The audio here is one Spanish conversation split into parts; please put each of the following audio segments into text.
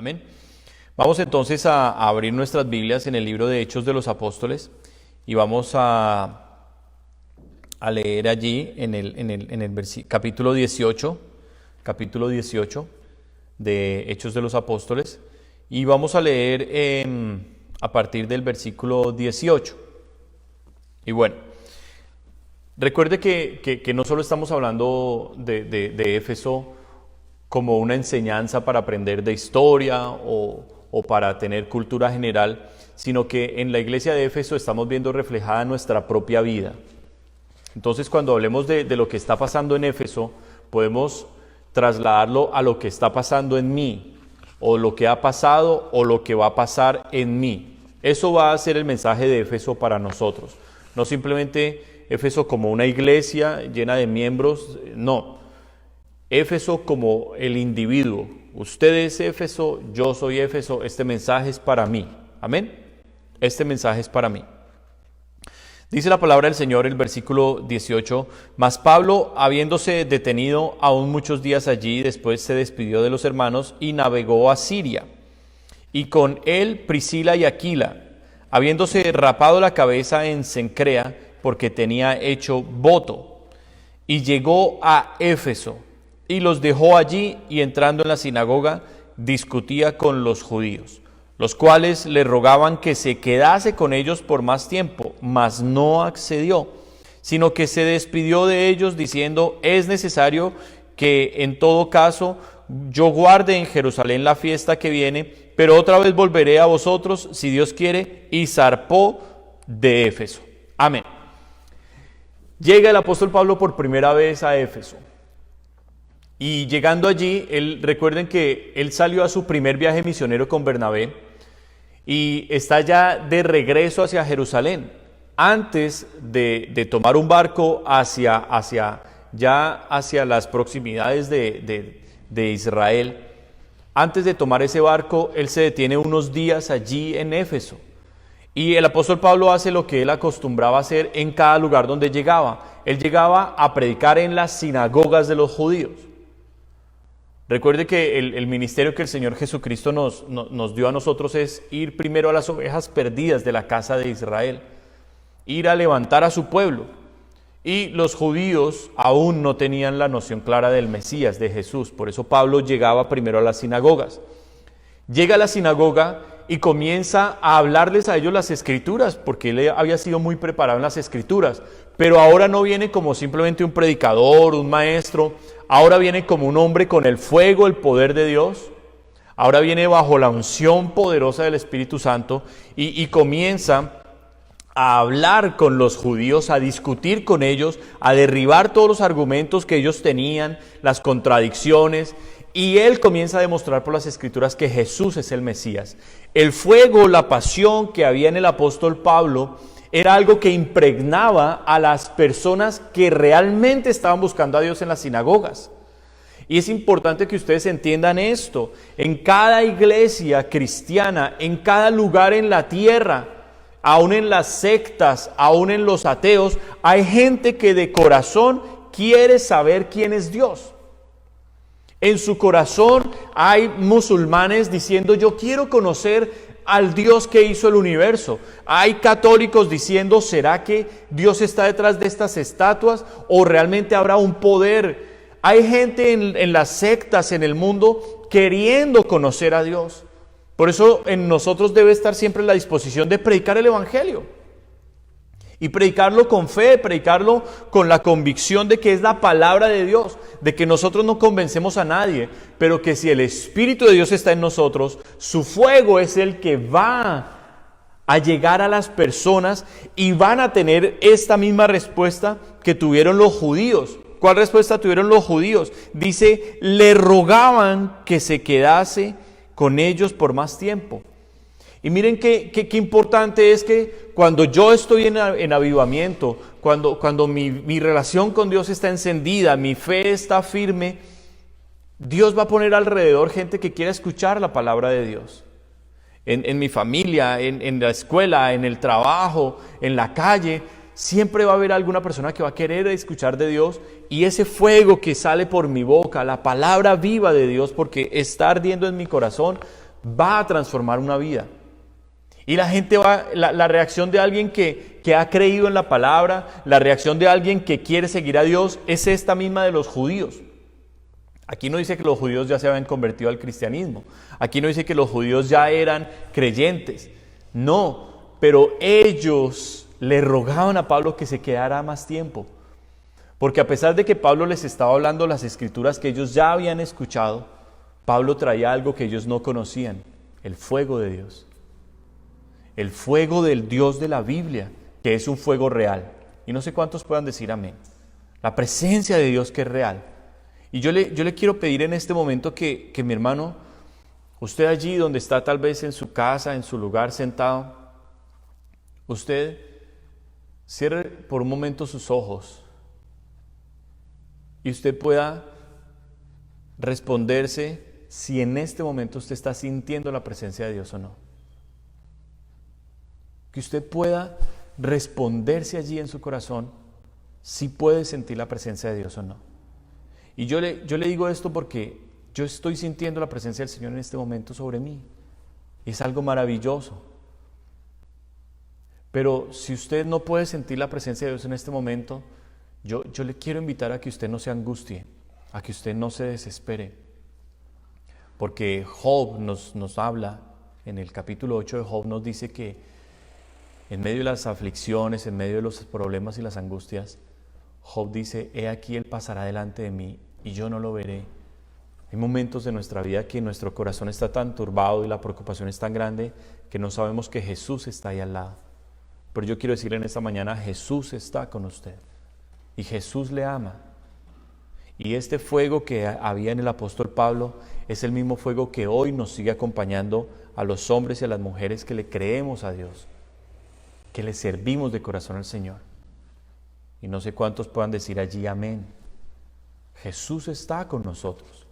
Amén. Vamos entonces a abrir nuestras Biblias en el libro de Hechos de los Apóstoles y vamos a leer allí en el capítulo 18 de Hechos de los Apóstoles, y vamos a leer a partir del versículo 18. Y bueno, recuerde que no solo estamos hablando de Éfeso como una enseñanza para aprender de historia o para tener cultura general, sino que en la iglesia de Éfeso estamos viendo reflejada nuestra propia vida. Entonces, cuando hablemos de lo que está pasando en Éfeso, podemos trasladarlo a lo que está pasando en mí, o lo que ha pasado, o lo que va a pasar en mí. Eso va a ser el mensaje de Éfeso para nosotros. No simplemente Éfeso como una iglesia llena de miembros, no. Éfeso como el individuo. Usted es Éfeso, yo soy Éfeso, este mensaje es para mí. Amén. Este mensaje es para mí. Dice la palabra del Señor, el versículo 18, mas Pablo, habiéndose detenido aún muchos días allí, después se despidió de los hermanos y navegó a Siria. Y con él Priscila y Aquila, habiéndose rapado la cabeza en Cencrea, porque tenía hecho voto, y llegó a Éfeso, y los dejó allí, y entrando en la sinagoga, discutía con los judíos, los cuales le rogaban que se quedase con ellos por más tiempo, mas no accedió, sino que se despidió de ellos diciendo, es necesario que en todo caso yo guarde en Jerusalén la fiesta que viene, pero otra vez volveré a vosotros, si Dios quiere, y zarpó de Éfeso. Amén. Llega el apóstol Pablo por primera vez a Éfeso. Y llegando allí, recuerden que él salió a su primer viaje misionero con Bernabé y está ya de regreso hacia Jerusalén, antes de tomar un barco hacia las proximidades de Israel. Antes de tomar ese barco, él se detiene unos días allí en Éfeso. Y el apóstol Pablo hace lo que él acostumbraba a hacer en cada lugar donde llegaba. Él llegaba a predicar en las sinagogas de los judíos. Recuerde que el ministerio que el Señor Jesucristo nos dio a nosotros es ir primero a las ovejas perdidas de la casa de Israel, ir a levantar a su pueblo. Y los judíos aún no tenían la noción clara del Mesías, de Jesús. Por eso Pablo llegaba primero a las sinagogas. Llega a la sinagoga y comienza a hablarles a ellos las Escrituras, porque él había sido muy preparado en las Escrituras. Pero ahora no viene como simplemente un predicador, un maestro. Ahora viene como un hombre con el fuego, el poder de Dios. Ahora viene bajo la unción poderosa del Espíritu Santo y comienza a hablar con los judíos, a discutir con ellos, a derribar todos los argumentos que ellos tenían, las contradicciones. Y él comienza a demostrar por las Escrituras que Jesús es el Mesías. El fuego, la pasión que había en el apóstol Pablo era algo que impregnaba a las personas que realmente estaban buscando a Dios en las sinagogas. Y es importante que ustedes entiendan esto. En cada iglesia cristiana, en cada lugar en la tierra, aún en las sectas, aún en los ateos, hay gente que de corazón quiere saber quién es Dios. En su corazón hay musulmanes diciendo, yo quiero conocer al Dios que hizo el universo. Hay católicos diciendo, ¿será que Dios está detrás de estas estatuas o realmente habrá un poder? Hay gente en las sectas en el mundo queriendo conocer a Dios. Por eso en nosotros debe estar siempre la disposición de predicar el evangelio. Y predicarlo con fe, predicarlo con la convicción de que es la palabra de Dios, de que nosotros no convencemos a nadie, pero que si el Espíritu de Dios está en nosotros, su fuego es el que va a llegar a las personas y van a tener esta misma respuesta que tuvieron los judíos. ¿Cuál respuesta tuvieron los judíos? Dice, le rogaban que se quedase con ellos por más tiempo. Y miren qué importante es que cuando yo estoy en avivamiento, cuando mi relación con Dios está encendida, mi fe está firme, Dios va a poner alrededor gente que quiera escuchar la palabra de Dios. En mi familia, en la escuela, en el trabajo, en la calle, siempre va a haber alguna persona que va a querer escuchar de Dios, y ese fuego que sale por mi boca, la palabra viva de Dios, porque está ardiendo en mi corazón, va a transformar una vida. Y la gente la reacción de alguien que ha creído en la palabra, la reacción de alguien que quiere seguir a Dios es esta misma de los judíos. Aquí no dice que los judíos ya se habían convertido al cristianismo. Aquí no dice que los judíos ya eran creyentes. No, pero ellos le rogaban a Pablo que se quedara más tiempo. Porque a pesar de que Pablo les estaba hablando las escrituras que ellos ya habían escuchado, Pablo traía algo que ellos no conocían: el fuego de Dios. El fuego del Dios de la Biblia, que es un fuego real. Y no sé cuántos puedan decir amén. La presencia de Dios que es real. Y yo le quiero pedir en este momento que mi hermano, usted allí donde está tal vez en su casa, en su lugar sentado, usted cierre por un momento sus ojos y usted pueda responderse si en este momento usted está sintiendo la presencia de Dios o no. Que usted pueda responderse allí en su corazón si puede sentir la presencia de Dios o no. Y yo le digo esto porque yo estoy sintiendo la presencia del Señor en este momento sobre mí. Es algo maravilloso. Pero si usted no puede sentir la presencia de Dios en este momento, yo le quiero invitar a que usted no se angustie, a que usted no se desespere. Porque Job nos habla, en el capítulo 8 de Job nos dice que en medio de las aflicciones, en medio de los problemas y las angustias, Job dice: he aquí él pasará delante de mí y yo no lo veré. Hay momentos de nuestra vida que nuestro corazón está tan turbado y la preocupación es tan grande que no sabemos que Jesús está ahí al lado. Pero yo quiero decirle en esta mañana: Jesús está con usted y Jesús le ama. Y este fuego que había en el apóstol Pablo es el mismo fuego que hoy nos sigue acompañando a los hombres y a las mujeres que le creemos a Dios, que le servimos de corazón al Señor. Y no sé cuántos puedan decir allí amén. Jesús está con nosotros.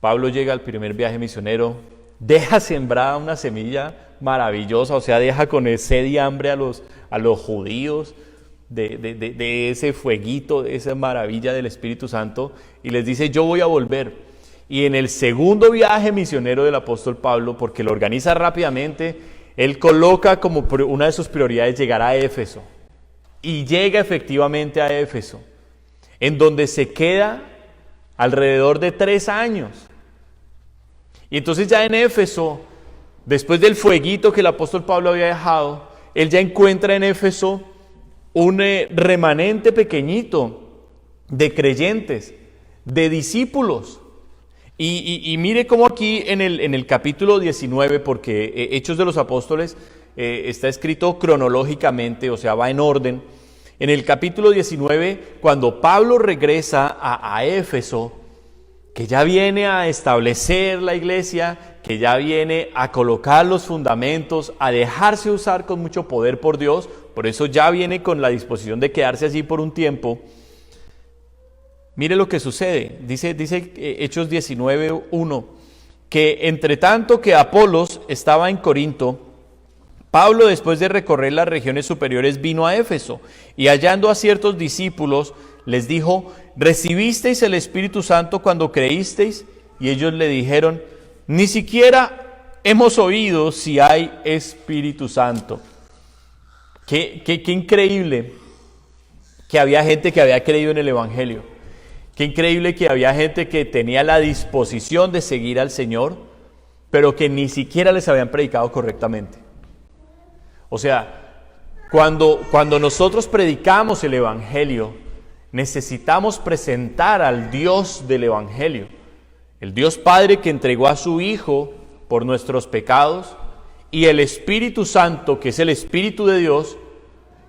Pablo llega al primer viaje misionero, deja sembrada una semilla maravillosa, o sea, deja con sed y hambre a los judíos de ese fueguito, de esa maravilla del Espíritu Santo, y les dice: yo voy a volver. Y en el segundo viaje misionero del apóstol Pablo, porque lo organiza rápidamente, él coloca como una de sus prioridades llegar a Éfeso. Y llega efectivamente a Éfeso, en donde se queda alrededor de 3 años. Y entonces ya en Éfeso, después del fueguito que el apóstol Pablo había dejado, él ya encuentra en Éfeso un remanente pequeñito de creyentes, de discípulos. Y mire cómo aquí en el capítulo 19, porque Hechos de los Apóstoles está escrito cronológicamente, o sea, va en orden. En el capítulo 19, cuando Pablo regresa a Éfeso, que ya viene a establecer la iglesia, que ya viene a colocar los fundamentos, a dejarse usar con mucho poder por Dios, por eso ya viene con la disposición de quedarse allí por un tiempo. Mire lo que sucede, dice Hechos 19:1, que entre tanto que Apolos estaba en Corinto, Pablo, después de recorrer las regiones superiores, vino a Éfeso, y hallando a ciertos discípulos, les dijo: ¿recibisteis el Espíritu Santo cuando creísteis? Y ellos le dijeron: ni siquiera hemos oído si hay Espíritu Santo. Qué increíble que había gente que había creído en el Evangelio. Qué increíble que había gente que tenía la disposición de seguir al Señor, pero que ni siquiera les habían predicado correctamente. O sea, cuando nosotros predicamos el Evangelio, necesitamos presentar al Dios del Evangelio, el Dios Padre que entregó a su Hijo por nuestros pecados, y el Espíritu Santo, que es el Espíritu de Dios,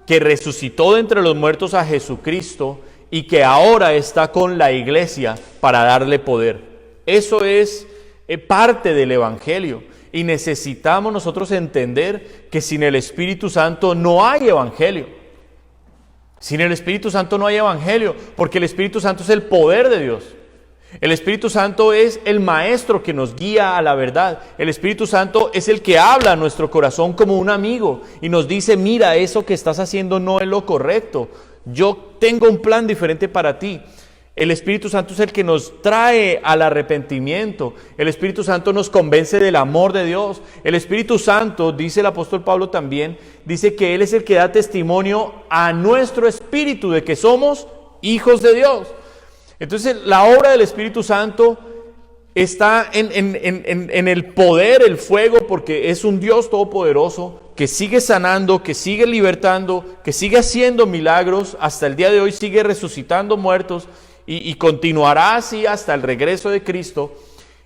que resucitó de entre los muertos a Jesucristo y que ahora está con la iglesia para darle poder. Eso es parte del Evangelio. Y necesitamos nosotros entender que sin el Espíritu Santo no hay Evangelio. Sin el Espíritu Santo no hay Evangelio, porque el Espíritu Santo es el poder de Dios. El Espíritu Santo es el maestro que nos guía a la verdad. El Espíritu Santo es el que habla a nuestro corazón como un amigo y nos dice: mira, eso que estás haciendo no es lo correcto. Yo tengo un plan diferente para ti. El Espíritu Santo es el que nos trae al arrepentimiento. El Espíritu Santo nos convence del amor de Dios. El Espíritu Santo, dice el apóstol Pablo también, dice que Él es el que da testimonio a nuestro espíritu de que somos hijos de Dios. Entonces la obra del Espíritu Santo está en el poder, el fuego, porque es un Dios todopoderoso que sigue sanando, que sigue libertando, que sigue haciendo milagros, hasta el día de hoy sigue resucitando muertos y continuará así hasta el regreso de Cristo.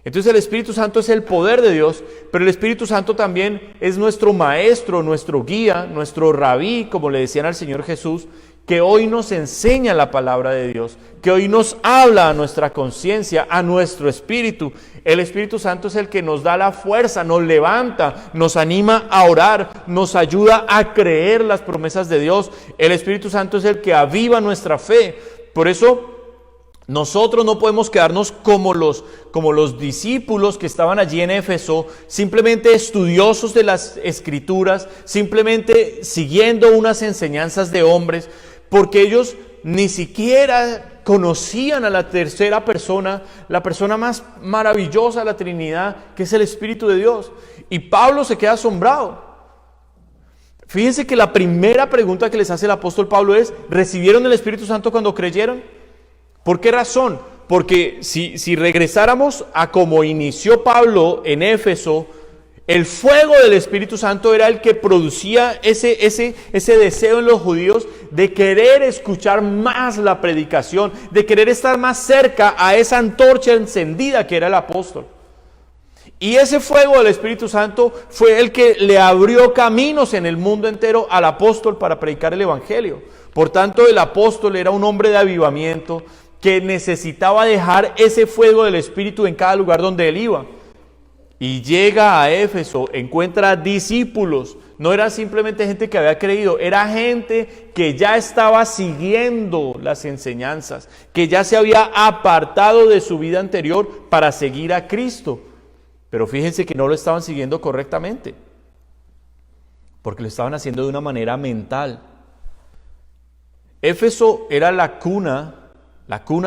Entonces el Espíritu Santo es el poder de Dios, pero el Espíritu Santo también es nuestro maestro, nuestro guía, nuestro rabí, como le decían al Señor Jesús, que hoy nos enseña la palabra de Dios, que hoy nos habla a nuestra conciencia, a nuestro espíritu. El Espíritu Santo es el que nos da la fuerza, nos levanta, nos anima a orar, nos ayuda a creer las promesas de Dios. El Espíritu Santo es el que aviva nuestra fe. Por eso nosotros no podemos quedarnos como los discípulos que estaban allí en Éfeso, simplemente estudiosos de las Escrituras, simplemente siguiendo unas enseñanzas de hombres, porque ellos ni siquiera conocían a la tercera persona, la persona más maravillosa de la Trinidad, que es el Espíritu de Dios. Y Pablo se queda asombrado. Fíjense que la primera pregunta que les hace el apóstol Pablo es: ¿recibieron el Espíritu Santo cuando creyeron? ¿Por qué razón? Porque si regresáramos a cómo inició Pablo en Éfeso, el fuego del Espíritu Santo era el que producía ese deseo en los judíos de querer escuchar más la predicación, de querer estar más cerca a esa antorcha encendida que era el apóstol. Y ese fuego del Espíritu Santo fue el que le abrió caminos en el mundo entero al apóstol para predicar el Evangelio. Por tanto, el apóstol era un hombre de avivamiento que necesitaba dejar ese fuego del Espíritu en cada lugar donde él iba. Y llega a Éfeso, encuentra discípulos. No era simplemente gente que había creído, era gente que ya estaba siguiendo las enseñanzas, que ya se había apartado de su vida anterior para seguir a Cristo. Pero fíjense que no lo estaban siguiendo correctamente, porque lo estaban haciendo de una manera mental. Éfeso era la cuna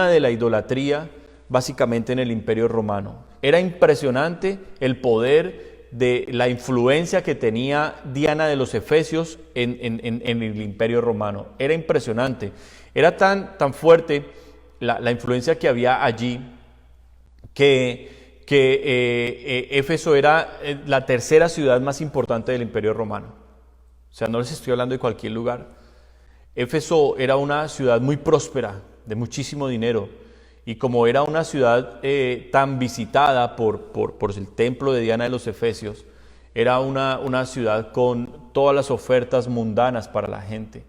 de la idolatría, básicamente en el Imperio Romano. Era impresionante el poder de la influencia que tenía Diana de los Efesios en el Imperio Romano. Era impresionante. Era tan fuerte la influencia que había allí que Éfeso era la tercera ciudad más importante del Imperio Romano. O sea, no les estoy hablando de cualquier lugar. Éfeso era una ciudad muy próspera, de muchísimo dinero, y como era una ciudad tan visitada por el templo de Diana de los Efesios, era una ciudad con todas las ofertas mundanas para la gente,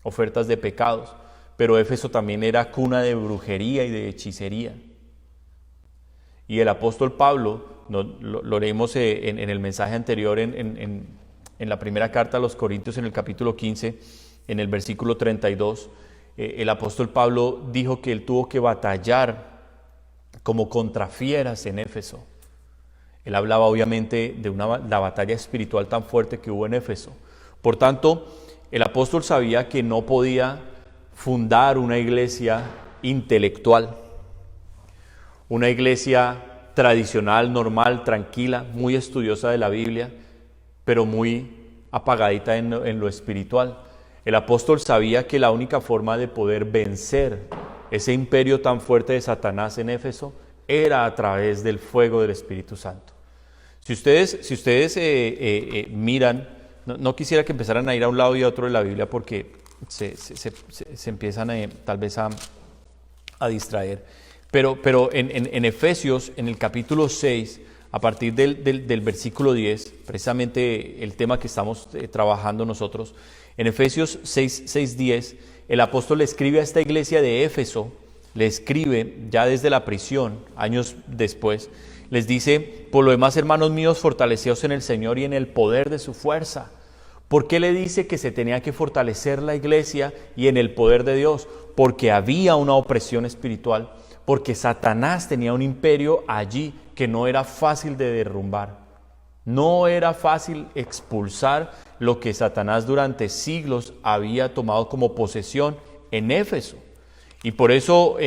ofertas de pecados, pero Éfeso también era cuna de brujería y de hechicería. Y el apóstol Pablo, lo leímos en el mensaje anterior, en la primera carta a los Corintios, en el capítulo 15, en el versículo 32, el apóstol Pablo dijo que él tuvo que batallar como contra fieras en Éfeso. Él hablaba obviamente de la batalla espiritual tan fuerte que hubo en Éfeso. Por tanto, el apóstol sabía que no podía fundar una iglesia intelectual, una iglesia tradicional, normal, tranquila, muy estudiosa de la Biblia, pero muy apagadita en lo espiritual. El apóstol sabía que la única forma de poder vencer ese imperio tan fuerte de Satanás en Éfeso era a través del fuego del Espíritu Santo. Si ustedes miran, no quisiera que empezaran a ir a un lado y a otro de la Biblia porque se empiezan tal vez a distraer. Pero en Efesios, en el capítulo 6, a partir del versículo 10, precisamente el tema que estamos trabajando nosotros, en Efesios 6:10, el apóstol le escribe a esta iglesia de Éfeso, le escribe ya desde la prisión, años después, les dice: por lo demás, hermanos míos, fortaleceos en el Señor y en el poder de su fuerza. ¿Por qué le dice que se tenía que fortalecer la iglesia y en el poder de Dios? Porque había una opresión espiritual, porque Satanás tenía un imperio allí que no era fácil de derrumbar. No era fácil expulsar lo que Satanás durante siglos había tomado como posesión en Éfeso. Y por eso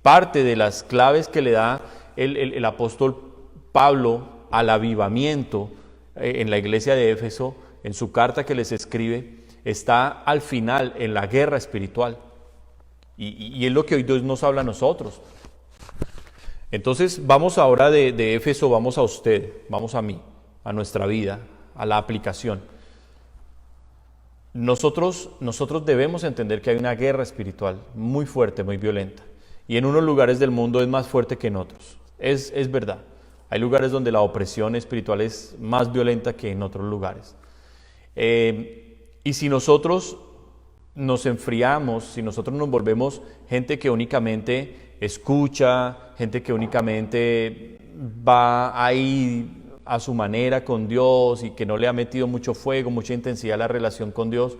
parte de las claves que le da el apóstol Pablo al avivamiento en la iglesia de Éfeso, en su carta que les escribe, está al final en la guerra espiritual. Y es lo que hoy Dios nos habla a nosotros. Entonces vamos ahora de Éfeso, vamos a usted, vamos a mí, a nuestra vida, a la aplicación. Nosotros debemos entender que hay una guerra espiritual muy fuerte, muy violenta. Y en unos lugares del mundo es más fuerte que en otros. Es verdad. Hay lugares donde la opresión espiritual es más violenta que en otros lugares. Y si nosotros nos enfriamos, si nosotros nos volvemos gente que únicamente escucha, gente que únicamente va ahí a su manera con Dios y que no le ha metido mucho fuego, mucha intensidad a la relación con Dios,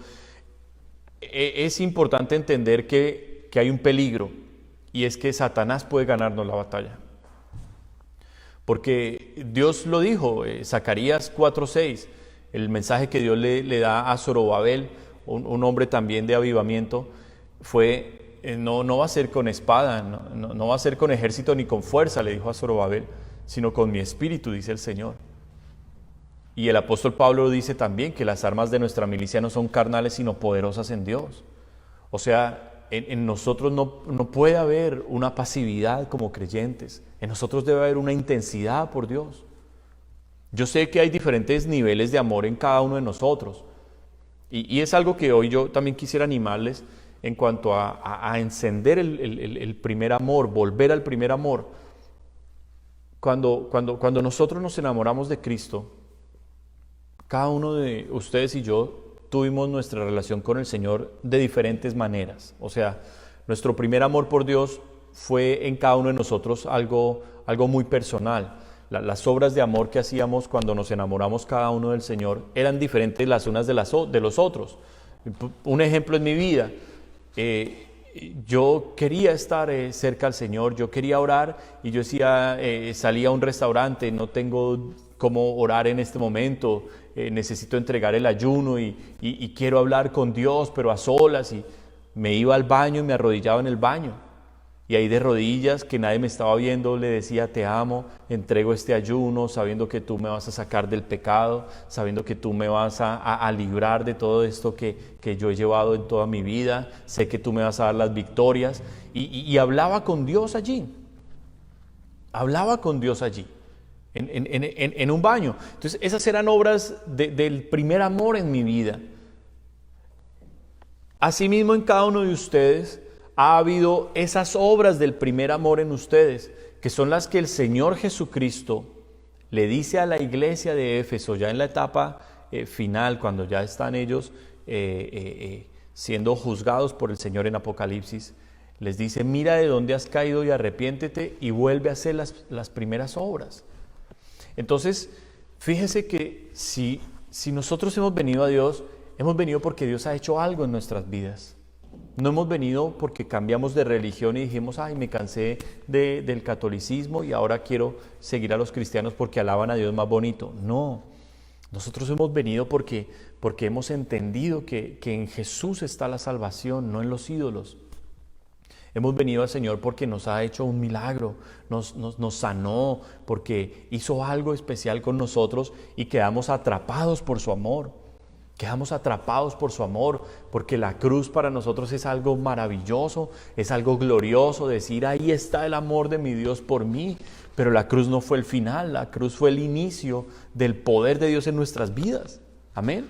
es importante entender que hay un peligro, y es que Satanás puede ganarnos la batalla. Porque Dios lo dijo, Zacarías 4:6, el mensaje que Dios le da a Zorobabel, un hombre también de avivamiento, fue, no va a ser con espada, no va a ser con ejército ni con fuerza, le dijo a Zorobabel, sino con mi espíritu, dice el Señor. Y el apóstol Pablo dice también que las armas de nuestra milicia no son carnales, sino poderosas en Dios. O sea, en nosotros no puede haber una pasividad como creyentes. En nosotros debe haber una intensidad por Dios. Yo sé que hay diferentes niveles de amor en cada uno de nosotros. Y es algo que hoy yo también quisiera animarles en cuanto a encender el primer amor, volver al primer amor. Cuando nosotros nos enamoramos de Cristo, cada uno de ustedes y yo tuvimos nuestra relación con el Señor de diferentes maneras. O sea, nuestro primer amor por Dios fue en cada uno de nosotros algo muy personal. Las obras de amor que hacíamos cuando nos enamoramos cada uno del Señor eran diferentes las unas de los otros. Un ejemplo en mi vida, yo quería estar cerca al Señor, yo quería orar y yo decía, salía a un restaurante, no tengo cómo orar en este momento, necesito entregar el ayuno y quiero hablar con Dios, pero a solas, y me iba al baño y me arrodillaba en el baño. Y ahí de rodillas, que nadie me estaba viendo, le decía, te amo, entrego este ayuno, sabiendo que tú me vas a sacar del pecado, sabiendo que tú me vas a librar de todo esto que yo he llevado en toda mi vida, sé que tú me vas a dar las victorias. Y hablaba con Dios allí, en un baño. Entonces esas eran obras del primer amor en mi vida. Asimismo, en cada uno de ustedes ha habido esas obras del primer amor en ustedes, que son las que el Señor Jesucristo le dice a la iglesia de Éfeso, ya en la etapa final, cuando ya están ellos siendo juzgados por el Señor en Apocalipsis. Les dice, mira de dónde has caído y arrepiéntete y vuelve a hacer las primeras obras. Entonces, fíjese que si nosotros hemos venido a Dios, hemos venido porque Dios ha hecho algo en nuestras vidas. No hemos venido porque cambiamos de religión y dijimos, ay, me cansé del catolicismo y ahora quiero seguir a los cristianos porque alaban a Dios más bonito. No, nosotros hemos venido porque hemos entendido que en Jesús está la salvación, no en los ídolos. Hemos venido al Señor porque nos ha hecho un milagro, nos sanó, porque hizo algo especial con nosotros y quedamos atrapados por su amor. Quedamos atrapados por su amor, porque la cruz para nosotros es algo maravilloso, es algo glorioso, decir, ahí está el amor de mi Dios por mí. Pero la cruz no fue el final, la cruz fue el inicio del poder de Dios en nuestras vidas. Amén.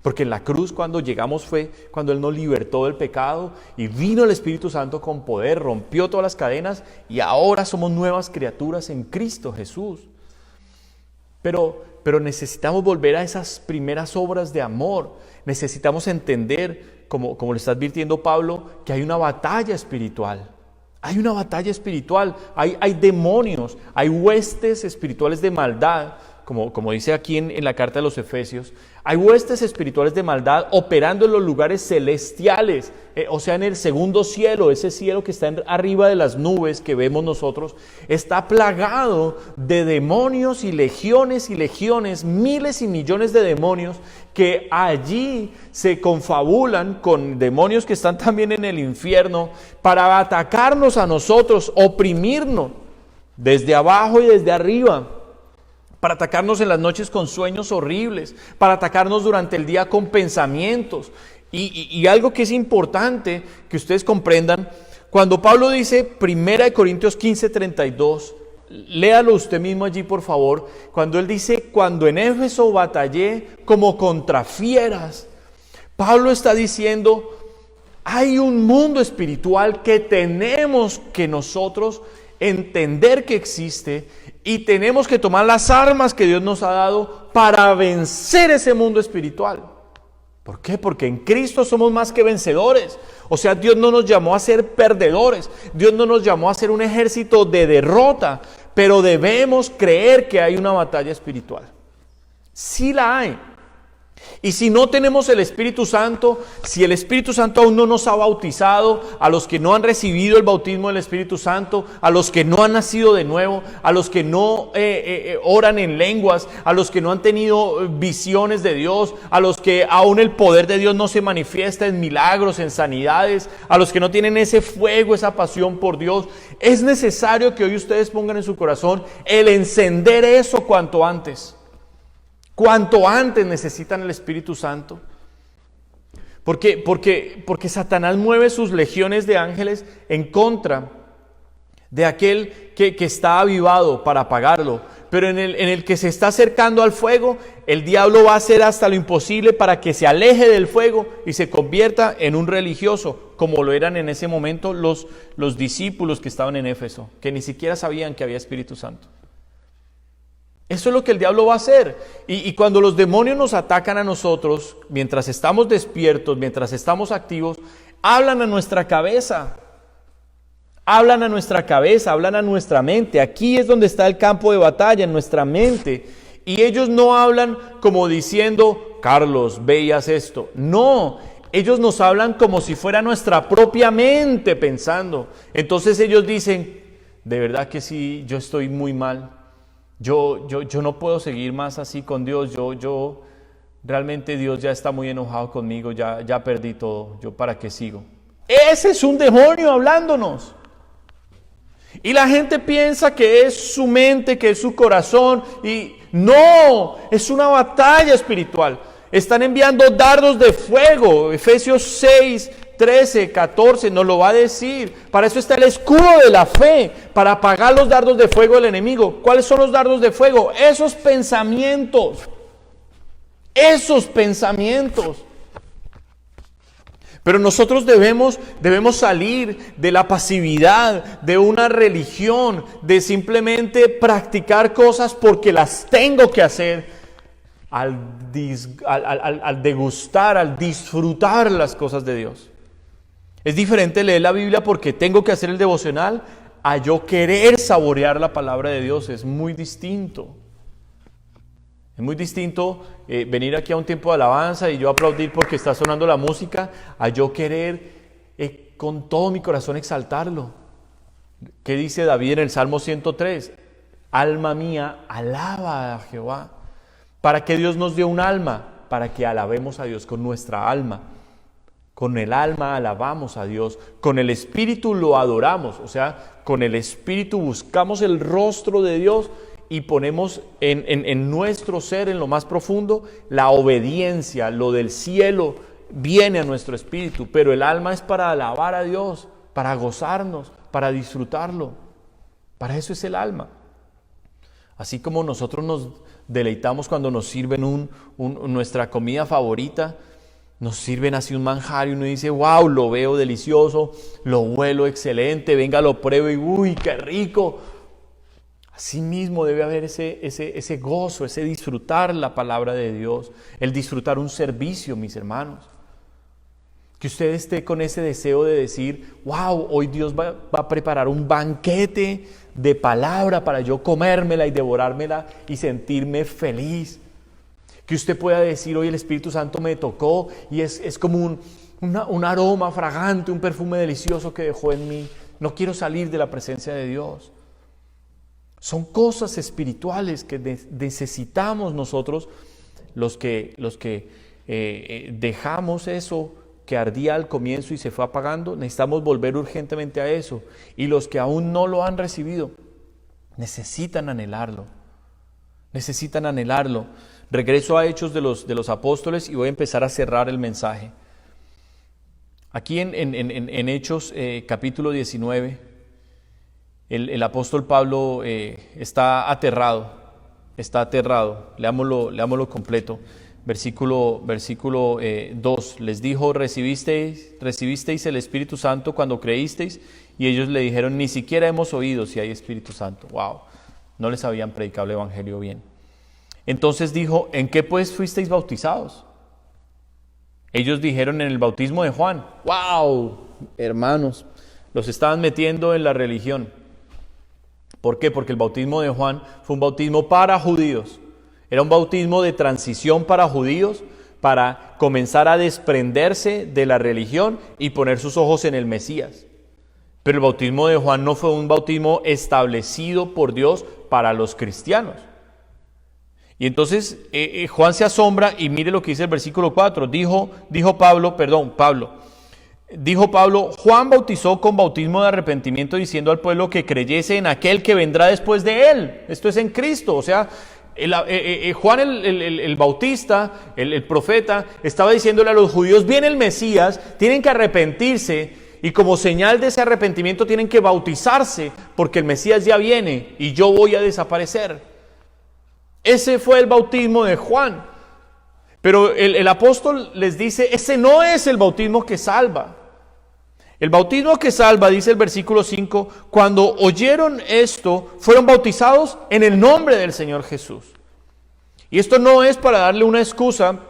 Porque en la cruz cuando llegamos fue cuando Él nos libertó del pecado y vino el Espíritu Santo con poder, rompió todas las cadenas y ahora somos nuevas criaturas en Cristo Jesús. Pero necesitamos volver a esas primeras obras de amor. Necesitamos entender, como le está advirtiendo Pablo, que hay una batalla espiritual. Hay una batalla espiritual, hay demonios, hay huestes espirituales de maldad como dice aquí en la carta de los Efesios, hay huestes espirituales de maldad operando en los lugares celestiales, o sea, en el segundo cielo, ese cielo que está arriba de las nubes que vemos nosotros, está plagado de demonios y legiones, miles y millones de demonios que allí se confabulan con demonios que están también en el infierno para atacarnos a nosotros, oprimirnos desde abajo y desde arriba, para atacarnos en las noches con sueños horribles, para atacarnos durante el día con pensamientos. Y algo que es importante que ustedes comprendan, cuando Pablo dice 1 Corintios 15:32, léalo usted mismo allí por favor, cuando él dice, cuando en Éfeso batallé como contra fieras, Pablo está diciendo, hay un mundo espiritual que tenemos que nosotros entender que existe y tenemos que tomar las armas que Dios nos ha dado para vencer ese mundo espiritual. ¿Por qué? Porque en Cristo somos más que vencedores. O sea, Dios no nos llamó a ser perdedores. Dios no nos llamó a ser un ejército de derrota. Pero debemos creer que hay una batalla espiritual. Sí la hay. Y si no tenemos el Espíritu Santo, si el Espíritu Santo aún no nos ha bautizado, a los que no han recibido el bautismo del Espíritu Santo, a los que no han nacido de nuevo, a los que no oran en lenguas, a los que no han tenido visiones de Dios, a los que aún el poder de Dios no se manifiesta en milagros, en sanidades, a los que no tienen ese fuego, esa pasión por Dios, es necesario que hoy ustedes pongan en su corazón el encender eso cuanto antes. Cuanto antes necesitan el Espíritu Santo. Porque Satanás mueve sus legiones de ángeles en contra de aquel que está avivado para apagarlo. Pero en el que se está acercando al fuego, el diablo va a hacer hasta lo imposible para que se aleje del fuego y se convierta en un religioso, como lo eran en ese momento los discípulos que estaban en Éfeso, que ni siquiera sabían que había Espíritu Santo. Eso es lo que el diablo va a hacer. Y cuando los demonios nos atacan a nosotros, mientras estamos despiertos, mientras estamos activos, hablan a nuestra cabeza. Hablan a nuestra cabeza, hablan a nuestra mente. Aquí es donde está el campo de batalla, en nuestra mente. Y ellos no hablan como diciendo, Carlos, veías esto. No, ellos nos hablan como si fuera nuestra propia mente pensando. Entonces ellos dicen, de verdad que sí, yo estoy muy mal. Yo no puedo seguir más así con Dios, yo realmente Dios ya está muy enojado conmigo, ya perdí todo, ¿yo para qué sigo? Ese es un demonio hablándonos. Y la gente piensa que es su mente, que es su corazón, y no, es una batalla espiritual. Están enviando dardos de fuego, Efesios 6, 13, 14 nos lo va a decir. Para eso está el escudo de la fe, para apagar los dardos de fuego del enemigo. ¿Cuáles son los dardos de fuego? Esos pensamientos. Pero nosotros debemos salir de la pasividad, de una religión, de simplemente practicar cosas porque las tengo que hacer, al degustar, al disfrutar las cosas de Dios. Es diferente leer la Biblia porque tengo que hacer el devocional a yo querer saborear la palabra de Dios. Es muy distinto. Es muy distinto venir aquí a un tiempo de alabanza y yo aplaudir porque está sonando la música, a yo querer con todo mi corazón exaltarlo. ¿Qué dice David en el Salmo 103? Alma mía, alaba a Jehová. ¿Para qué Dios nos dio un alma? Para que alabemos a Dios con nuestra alma. Con el alma alabamos a Dios, con el espíritu lo adoramos, o sea, con el espíritu buscamos el rostro de Dios y ponemos en nuestro ser, en lo más profundo, la obediencia, lo del cielo viene a nuestro espíritu, pero el alma es para alabar a Dios, para gozarnos, para disfrutarlo, para eso es el alma. Así como nosotros nos deleitamos cuando nos sirven nuestra comida favorita, nos sirven así un manjar y uno dice, wow, lo veo delicioso, lo huelo excelente, venga, lo pruebo y uy, qué rico. Así mismo debe haber ese gozo, ese disfrutar la palabra de Dios, el disfrutar un servicio, mis hermanos. Que usted esté con ese deseo de decir, wow, hoy Dios va a preparar un banquete de palabra para yo comérmela y devorármela y sentirme feliz. Que usted pueda decir, hoy el Espíritu Santo me tocó y es como un aroma fragante, un perfume delicioso que dejó en mí. No quiero salir de la presencia de Dios. Son cosas espirituales que necesitamos nosotros, los que dejamos eso que ardía al comienzo y se fue apagando. Necesitamos volver urgentemente a eso. Y los que aún no lo han recibido, necesitan anhelarlo. Necesitan anhelarlo. Regreso a Hechos de los Apóstoles y voy a empezar a cerrar el mensaje. Aquí en Hechos capítulo 19, el apóstol Pablo está aterrado. Leámoslo completo. Versículo 2, les dijo, ¿recibisteis el Espíritu Santo cuando creísteis? Y ellos le dijeron, ni siquiera hemos oído si hay Espíritu Santo. Wow, no les habían predicado el Evangelio bien. Entonces dijo, ¿en qué pues fuisteis bautizados? Ellos dijeron, en el bautismo de Juan. ¡Wow! Hermanos, los estaban metiendo en la religión. ¿Por qué? Porque el bautismo de Juan fue un bautismo para judíos. Era un bautismo de transición para judíos, para comenzar a desprenderse de la religión y poner sus ojos en el Mesías. Pero el bautismo de Juan no fue un bautismo establecido por Dios para los cristianos. Y entonces Juan se asombra y mire lo que dice el versículo 4. Dijo Pablo, Juan bautizó con bautismo de arrepentimiento diciendo al pueblo que creyese en aquel que vendrá después de él. Esto es en Cristo. O sea, Juan el Bautista, el profeta, estaba diciéndole a los judíos, viene el Mesías, tienen que arrepentirse y como señal de ese arrepentimiento tienen que bautizarse porque el Mesías ya viene y yo voy a desaparecer. Ese fue el bautismo de Juan. Pero el apóstol les dice, ese no es el bautismo que salva. El bautismo que salva, dice el versículo 5, cuando oyeron esto, fueron bautizados en el nombre del Señor Jesús. Y esto no es para darle una excusa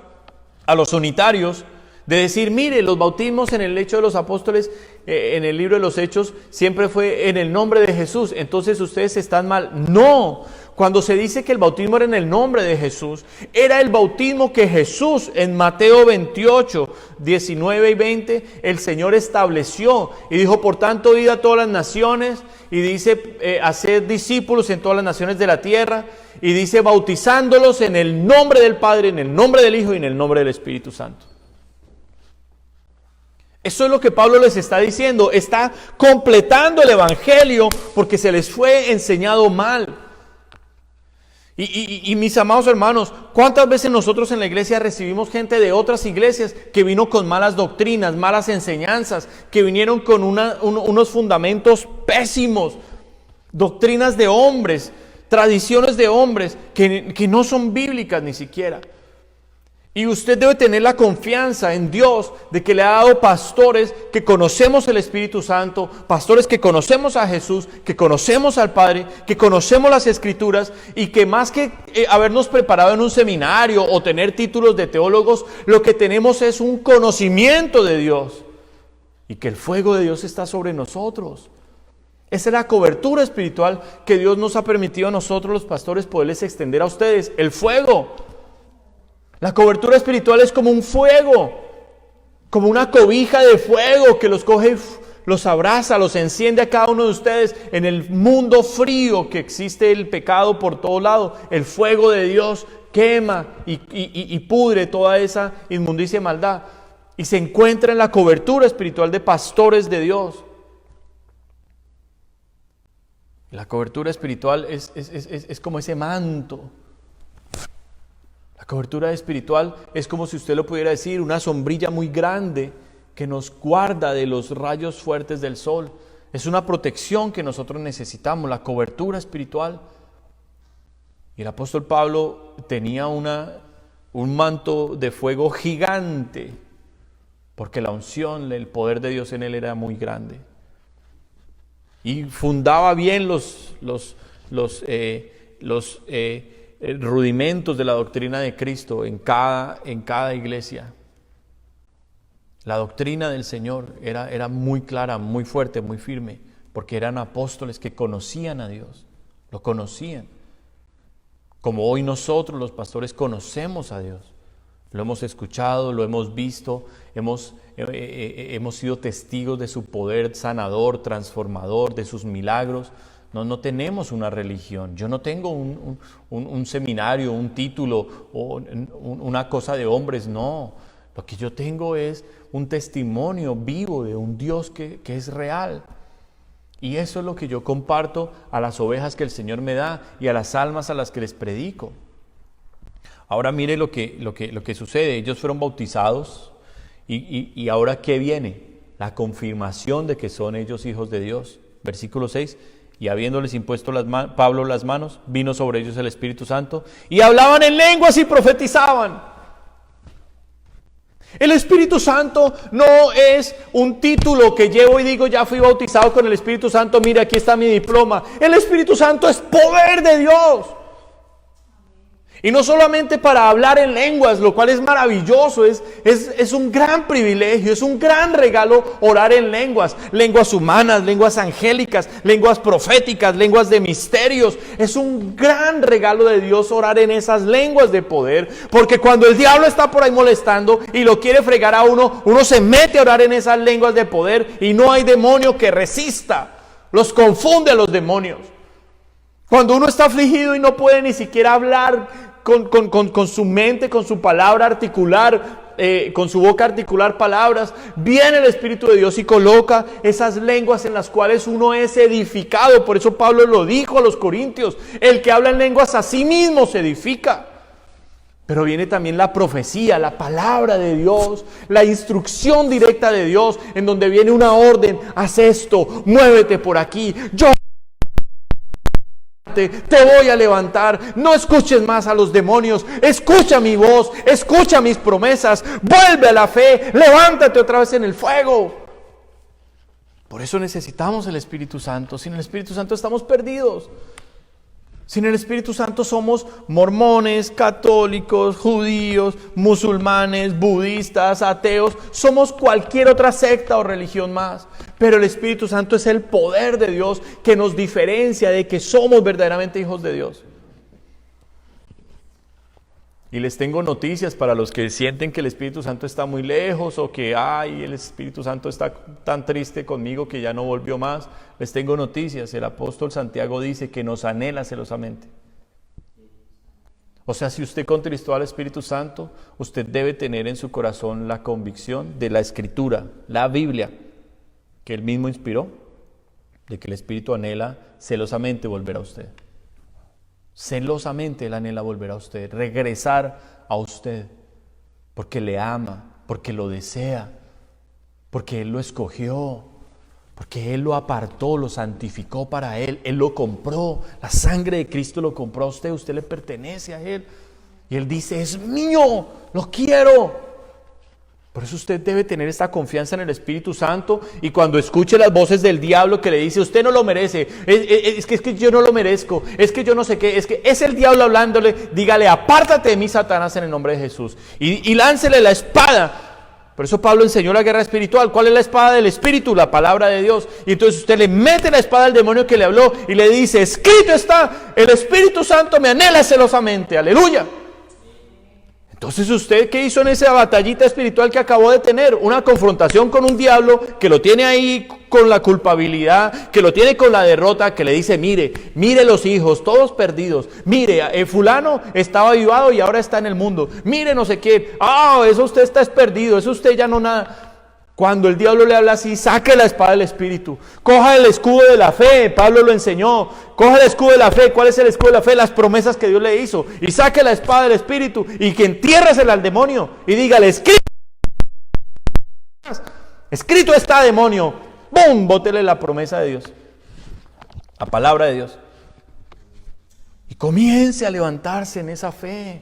a los unitarios de decir, mire, los bautismos en el Hecho de los Apóstoles, en el libro de los Hechos, siempre fue en el nombre de Jesús, entonces ustedes están mal. No, cuando se dice que el bautismo era en el nombre de Jesús, era el bautismo que Jesús en Mateo 28, 19 y 20, el Señor estableció y dijo, por tanto, id a todas las naciones, y dice, haced discípulos en todas las naciones de la tierra, y dice, bautizándolos en el nombre del Padre, en el nombre del Hijo y en el nombre del Espíritu Santo. Eso es lo que Pablo les está diciendo, está completando el Evangelio porque se les fue enseñado mal. Y mis amados hermanos, ¿cuántas veces nosotros en la iglesia recibimos gente de otras iglesias que vino con malas doctrinas, malas enseñanzas, que vinieron con unos fundamentos pésimos, doctrinas de hombres, tradiciones de hombres que no son bíblicas ni siquiera? Y usted debe tener la confianza en Dios de que le ha dado pastores que conocemos el Espíritu Santo, pastores que conocemos a Jesús, que conocemos al Padre, que conocemos las Escrituras y que más que habernos preparado en un seminario o tener títulos de teólogos, lo que tenemos es un conocimiento de Dios y que el fuego de Dios está sobre nosotros. Esa es la cobertura espiritual que Dios nos ha permitido a nosotros los pastores poderles extender a ustedes, el fuego. La cobertura espiritual es como un fuego, como una cobija de fuego que los coge, los abraza, los enciende a cada uno de ustedes en el mundo frío que existe el pecado por todo lado. El fuego de Dios quema y pudre toda esa inmundicia y maldad. Y se encuentra en la cobertura espiritual de pastores de Dios. La cobertura espiritual es como ese manto. La cobertura espiritual es como si usted lo pudiera decir, una sombrilla muy grande que nos guarda de los rayos fuertes del sol. Es una protección que nosotros necesitamos, la cobertura espiritual. Y el apóstol Pablo tenía un manto de fuego gigante, porque la unción, el poder de Dios en él era muy grande. Y fundaba bien los rudimentos de la doctrina de Cristo en cada iglesia. La doctrina del Señor era muy clara, muy fuerte, muy firme, porque eran apóstoles que conocían a Dios, lo conocían. Como hoy nosotros los pastores conocemos a Dios, lo hemos escuchado, lo hemos visto, hemos sido testigos de su poder sanador, transformador, de sus milagros. No tenemos una religión. Yo no tengo un seminario, un título o una cosa de hombres, no. Lo que yo tengo es un testimonio vivo de un Dios que es real. Y eso es lo que yo comparto a las ovejas que el Señor me da y a las almas a las que les predico. Ahora mire lo que sucede. Ellos fueron bautizados y ahora ¿qué viene? La confirmación de que son ellos hijos de Dios. Versículo 6. Y habiéndoles impuesto Pablo las manos, vino sobre ellos el Espíritu Santo y hablaban en lenguas y profetizaban. El Espíritu Santo no es un título que llevo y digo, ya fui bautizado con el Espíritu Santo, mire, aquí está mi diploma. El Espíritu Santo es poder de Dios. Y no solamente para hablar en lenguas, lo cual es maravilloso, es un gran privilegio, es un gran regalo orar en lenguas humanas, lenguas angélicas, lenguas proféticas, lenguas de misterios. Es un gran regalo de Dios orar en esas lenguas de poder, porque cuando el diablo está por ahí molestando y lo quiere fregar a uno se mete a orar en esas lenguas de poder y no hay demonio que resista, los confunde a los demonios. Cuando uno está afligido y no puede ni siquiera hablar con su mente, con su palabra articular, con su boca articular palabras, viene el Espíritu de Dios y coloca esas lenguas en las cuales uno es edificado. Por eso Pablo lo dijo a los corintios, el que habla en lenguas a sí mismo se edifica. Pero viene también la profecía, la palabra de Dios, la instrucción directa de Dios, en donde viene una orden: haz esto, muévete por aquí, te voy a levantar, no escuches más a los demonios, escucha mi voz, escucha mis promesas, vuelve a la fe, levántate otra vez en el fuego. Por eso necesitamos el Espíritu Santo. Sin el Espíritu Santo estamos perdidos. Sin el Espíritu Santo somos mormones, católicos, judíos, musulmanes, budistas, ateos. Somos cualquier otra secta o religión más. Pero el Espíritu Santo es el poder de Dios que nos diferencia de que somos verdaderamente hijos de Dios. Y les tengo noticias para los que sienten que el Espíritu Santo está muy lejos o que el Espíritu Santo está tan triste conmigo que ya no volvió más. Les tengo noticias. El apóstol Santiago dice que nos anhela celosamente. O sea, si usted contristó al Espíritu Santo, usted debe tener en su corazón la convicción de la Escritura, la Biblia, que Él mismo inspiró, de que el Espíritu anhela celosamente volver a usted. Celosamente Él anhela volver a usted, regresar a usted, porque le ama, porque lo desea, porque Él lo escogió, porque Él lo apartó, lo santificó para Él, Él lo compró, la sangre de Cristo lo compró a usted, usted le pertenece a Él, y Él dice, es mío, lo quiero. Por eso usted debe tener esta confianza en el Espíritu Santo, y cuando escuche las voces del diablo que le dice, usted no lo merece, es que yo no lo merezco, es que yo no sé qué, es que es el diablo hablándole, dígale, apártate de mí, Satanás, en el nombre de Jesús, y láncele la espada. Por eso Pablo enseñó la guerra espiritual. ¿Cuál es la espada del Espíritu? La palabra de Dios. Y entonces usted le mete la espada al demonio que le habló y le dice, escrito está, el Espíritu Santo me anhela celosamente, aleluya. Entonces usted, ¿qué hizo en esa batallita espiritual que acabó de tener? Una confrontación con un diablo que lo tiene ahí con la culpabilidad, que lo tiene con la derrota, que le dice, mire los hijos, todos perdidos. Mire, fulano estaba avivado y ahora está en el mundo. Mire no sé qué. Eso usted está perdido, eso usted ya no nada. Cuando el diablo le habla así, saque la espada del Espíritu. Coja el escudo de la fe, Pablo lo enseñó. Coja el escudo de la fe. ¿Cuál es el escudo de la fe? Las promesas que Dios le hizo. Y saque la espada del Espíritu y que entiérresela al demonio. Y dígale, escrito está, demonio. ¡Bum! Bótele la promesa de Dios. La palabra de Dios. Y comience a levantarse en esa fe.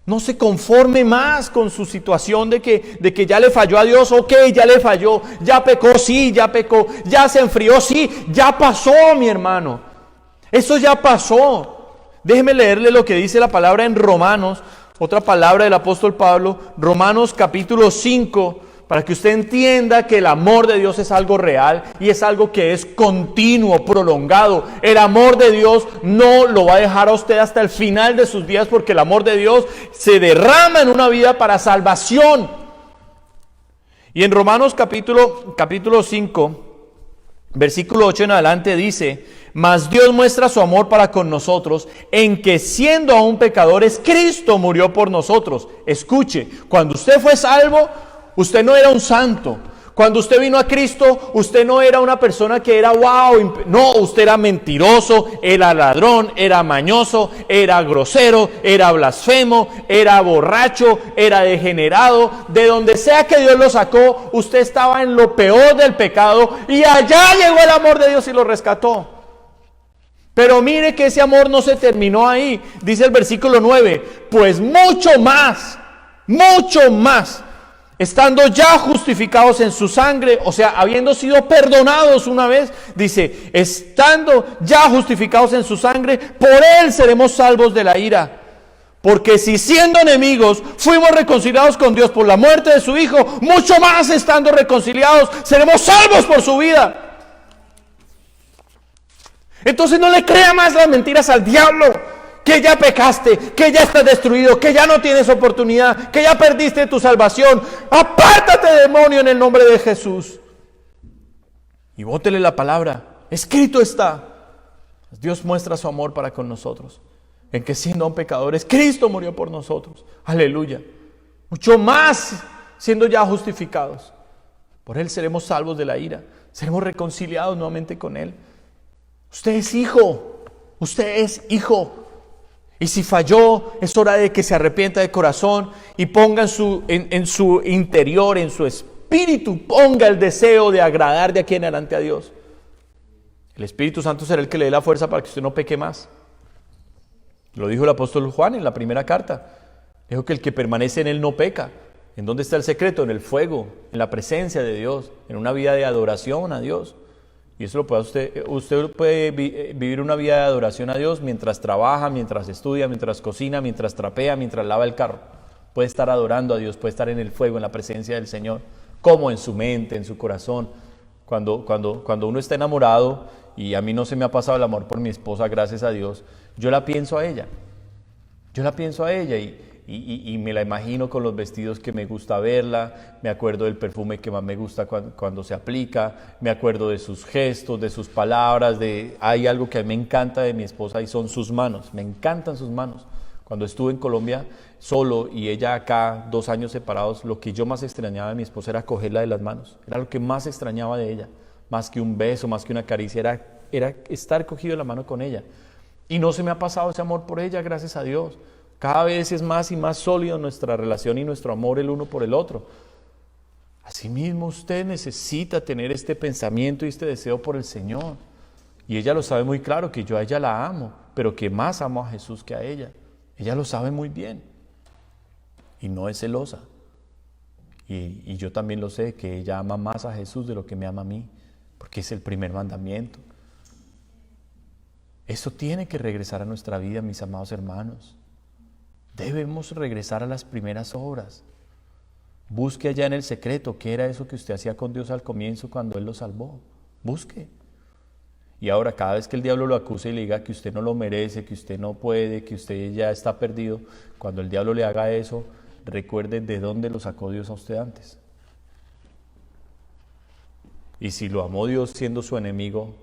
No se conforme más con su situación de que ya le falló a Dios. Ok, ya le falló, ya pecó, sí, ya pecó, ya se enfrió, sí, ya pasó, mi hermano. Eso ya pasó. Déjeme leerle lo que dice la palabra en Romanos otra palabra del apóstol Pablo, Romanos capítulo 5, para que usted entienda que el amor de Dios es algo real y es algo que es continuo, prolongado. El amor de Dios no lo va a dejar a usted hasta el final de sus días, porque el amor de Dios se derrama en una vida para salvación. Y en Romanos capítulo 5, versículo 8 en adelante dice: mas Dios muestra su amor para con nosotros en que, siendo aún pecadores, Cristo murió por nosotros. Escuche, cuando usted fue salvo, usted no era un santo. Cuando usted vino a Cristo, usted no era una persona que era wow. No, usted era mentiroso, era ladrón, era mañoso, era grosero, era blasfemo, era borracho, era degenerado. De donde sea que Dios lo sacó, usted estaba en lo peor del pecado y allá llegó el amor de Dios y lo rescató. Pero mire que ese amor no se terminó ahí. Dice el versículo 9, pues mucho más, estando ya justificados en su sangre, o sea, habiendo sido perdonados una vez, dice, estando ya justificados en su sangre, por él seremos salvos de la ira. Porque si siendo enemigos fuimos reconciliados con Dios por la muerte de su Hijo, mucho más estando reconciliados seremos salvos por su vida. Entonces no le crea más las mentiras al diablo, que ya pecaste, que ya estás destruido, que ya no tienes oportunidad, que ya perdiste tu salvación. Apártate, demonio, en el nombre de Jesús. Y bótele la palabra. Escrito está. Dios muestra su amor para con nosotros, en que siendo aún pecadores, Cristo murió por nosotros. Aleluya. Mucho más siendo ya justificados. Por él seremos salvos de la ira. Seremos reconciliados nuevamente con él. Usted es hijo. Usted es hijo. Y si falló, es hora de que se arrepienta de corazón y ponga en su interior, en su espíritu, ponga el deseo de agradar de aquí en adelante a Dios. El Espíritu Santo será el que le dé la fuerza para que usted no peque más. Lo dijo el apóstol Juan en la primera carta. Dijo que el que permanece en él no peca. ¿En dónde está el secreto? En el fuego, en la presencia de Dios, en una vida de adoración a Dios. Y eso lo puede usted puede vivir una vida de adoración a Dios mientras trabaja, mientras estudia, mientras cocina, mientras trapea, mientras lava el carro. Puede estar adorando a Dios, puede estar en el fuego, en la presencia del Señor, como en su mente, en su corazón. Cuando uno está enamorado, y a mí no se me ha pasado el amor por mi esposa, gracias a Dios, yo la pienso a ella. Y me la imagino con los vestidos que me gusta verla, me acuerdo del perfume que más me gusta cuando se aplica, me acuerdo de sus gestos, de sus palabras, hay algo que a mí me encanta de mi esposa y son sus manos, me encantan sus manos. Cuando estuve en Colombia solo y ella acá, 2 años separados, lo que yo más extrañaba de mi esposa era cogerla de las manos, era lo que más extrañaba de ella, más que un beso, más que una caricia, era estar cogido de la mano con ella. Y no se me ha pasado ese amor por ella, gracias a Dios. Cada vez es más y más sólido nuestra relación y nuestro amor el uno por el otro. Asimismo, usted necesita tener este pensamiento y este deseo por el Señor. Y ella lo sabe muy claro, que yo a ella la amo, pero que más amo a Jesús que a ella. Ella lo sabe muy bien. Y no es celosa. Y yo también lo sé, que ella ama más a Jesús de lo que me ama a mí, porque es el primer mandamiento. Eso tiene que regresar a nuestra vida, mis amados hermanos. Debemos regresar a las primeras obras. Busque allá en el secreto qué era eso que usted hacía con Dios al comienzo cuando Él lo salvó. Busque. Y ahora cada vez que el diablo lo acuse y le diga que usted no lo merece, que usted no puede, que usted ya está perdido, cuando el diablo le haga eso, recuerde de dónde lo sacó Dios a usted antes. Y si lo amó Dios siendo su enemigo,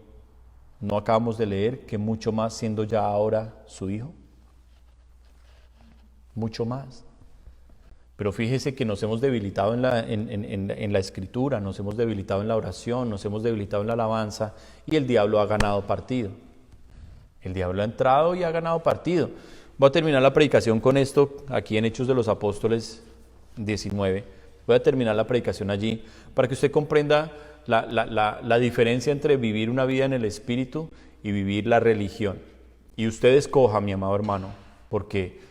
¿no acabamos de leer que mucho más siendo ya ahora su hijo? Mucho más. Pero fíjese que nos hemos debilitado en la escritura, nos hemos debilitado en la oración, nos hemos debilitado en la alabanza y el diablo ha ganado partido. El diablo ha entrado y ha ganado partido. Voy a terminar la predicación con esto, aquí en Hechos de los Apóstoles 19. Voy a terminar la predicación allí para que usted comprenda la diferencia entre vivir una vida en el Espíritu y vivir la religión. Y usted escoja, mi amado hermano, porque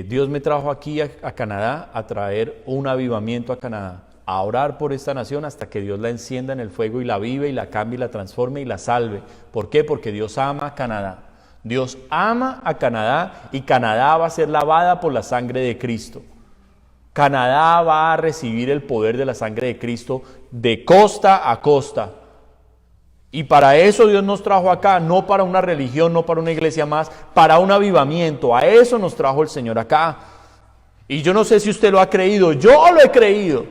Dios me trajo aquí a Canadá a traer un avivamiento a Canadá, a orar por esta nación hasta que Dios la encienda en el fuego y la vive y la cambie y la transforme y la salve. ¿Por qué? Porque Dios ama a Canadá. Dios ama a Canadá y Canadá va a ser lavada por la sangre de Cristo. Canadá va a recibir el poder de la sangre de Cristo de costa a costa. Y para eso Dios nos trajo acá, no para una religión, no para una iglesia más, para un avivamiento. A eso nos trajo el Señor acá. Y yo no sé si usted lo ha creído, yo lo he creído.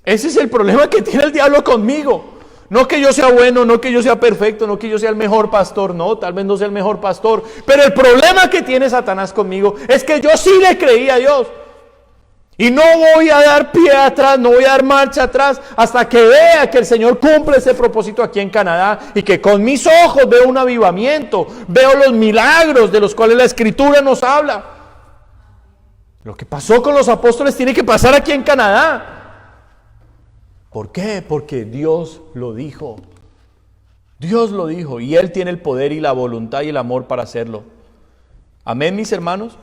Ese es el problema que tiene el diablo conmigo. No que yo sea bueno, no que yo sea perfecto, no que yo sea el mejor pastor, no, tal vez no sea el mejor pastor. Pero el problema que tiene Satanás conmigo es que yo sí le creí a Dios. Y no voy a dar pie atrás, no voy a dar marcha atrás hasta que vea que el Señor cumple ese propósito aquí en Canadá y que con mis ojos veo un avivamiento, veo los milagros de los cuales la Escritura nos habla. Lo que pasó con los apóstoles tiene que pasar aquí en Canadá. ¿Por qué? Porque Dios lo dijo. Dios lo dijo y Él tiene el poder y la voluntad y el amor para hacerlo. Amén, mis hermanos.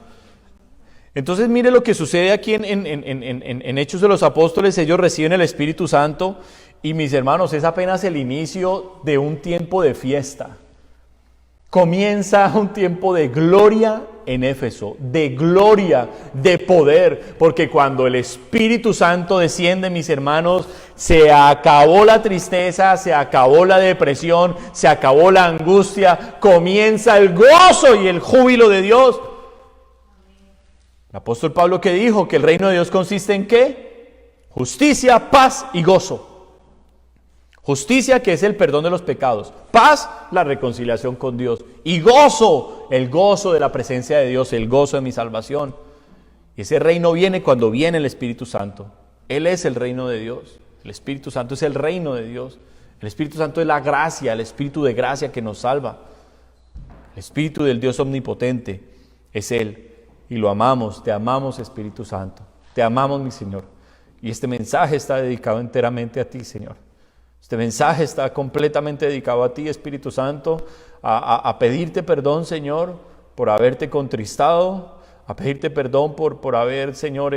Entonces mire lo que sucede aquí en Hechos de los Apóstoles. Ellos reciben el Espíritu Santo y, mis hermanos, es apenas el inicio de un tiempo de fiesta. Comienza un tiempo de gloria en Éfeso, de gloria, de poder, porque cuando el Espíritu Santo desciende, mis hermanos, se acabó la tristeza, se acabó la depresión, se acabó la angustia, comienza el gozo y el júbilo de Dios. El apóstol Pablo, ¿qué dijo? Que el reino de Dios consiste en ¿qué? Justicia, paz y gozo. Justicia, que es el perdón de los pecados. Paz, la reconciliación con Dios. Y gozo, el gozo de la presencia de Dios, el gozo de mi salvación. Y ese reino viene cuando viene el Espíritu Santo. Él es el reino de Dios. El Espíritu Santo es el reino de Dios. El Espíritu Santo es la gracia, el Espíritu de gracia que nos salva. El Espíritu del Dios omnipotente es Él. Y lo amamos, te amamos, Espíritu Santo. Te amamos, mi Señor. Y este mensaje está dedicado enteramente a ti, Señor. Este mensaje está completamente dedicado a ti, Espíritu Santo, a pedirte perdón, Señor, por haberte contristado, a pedirte perdón por haber, Señor,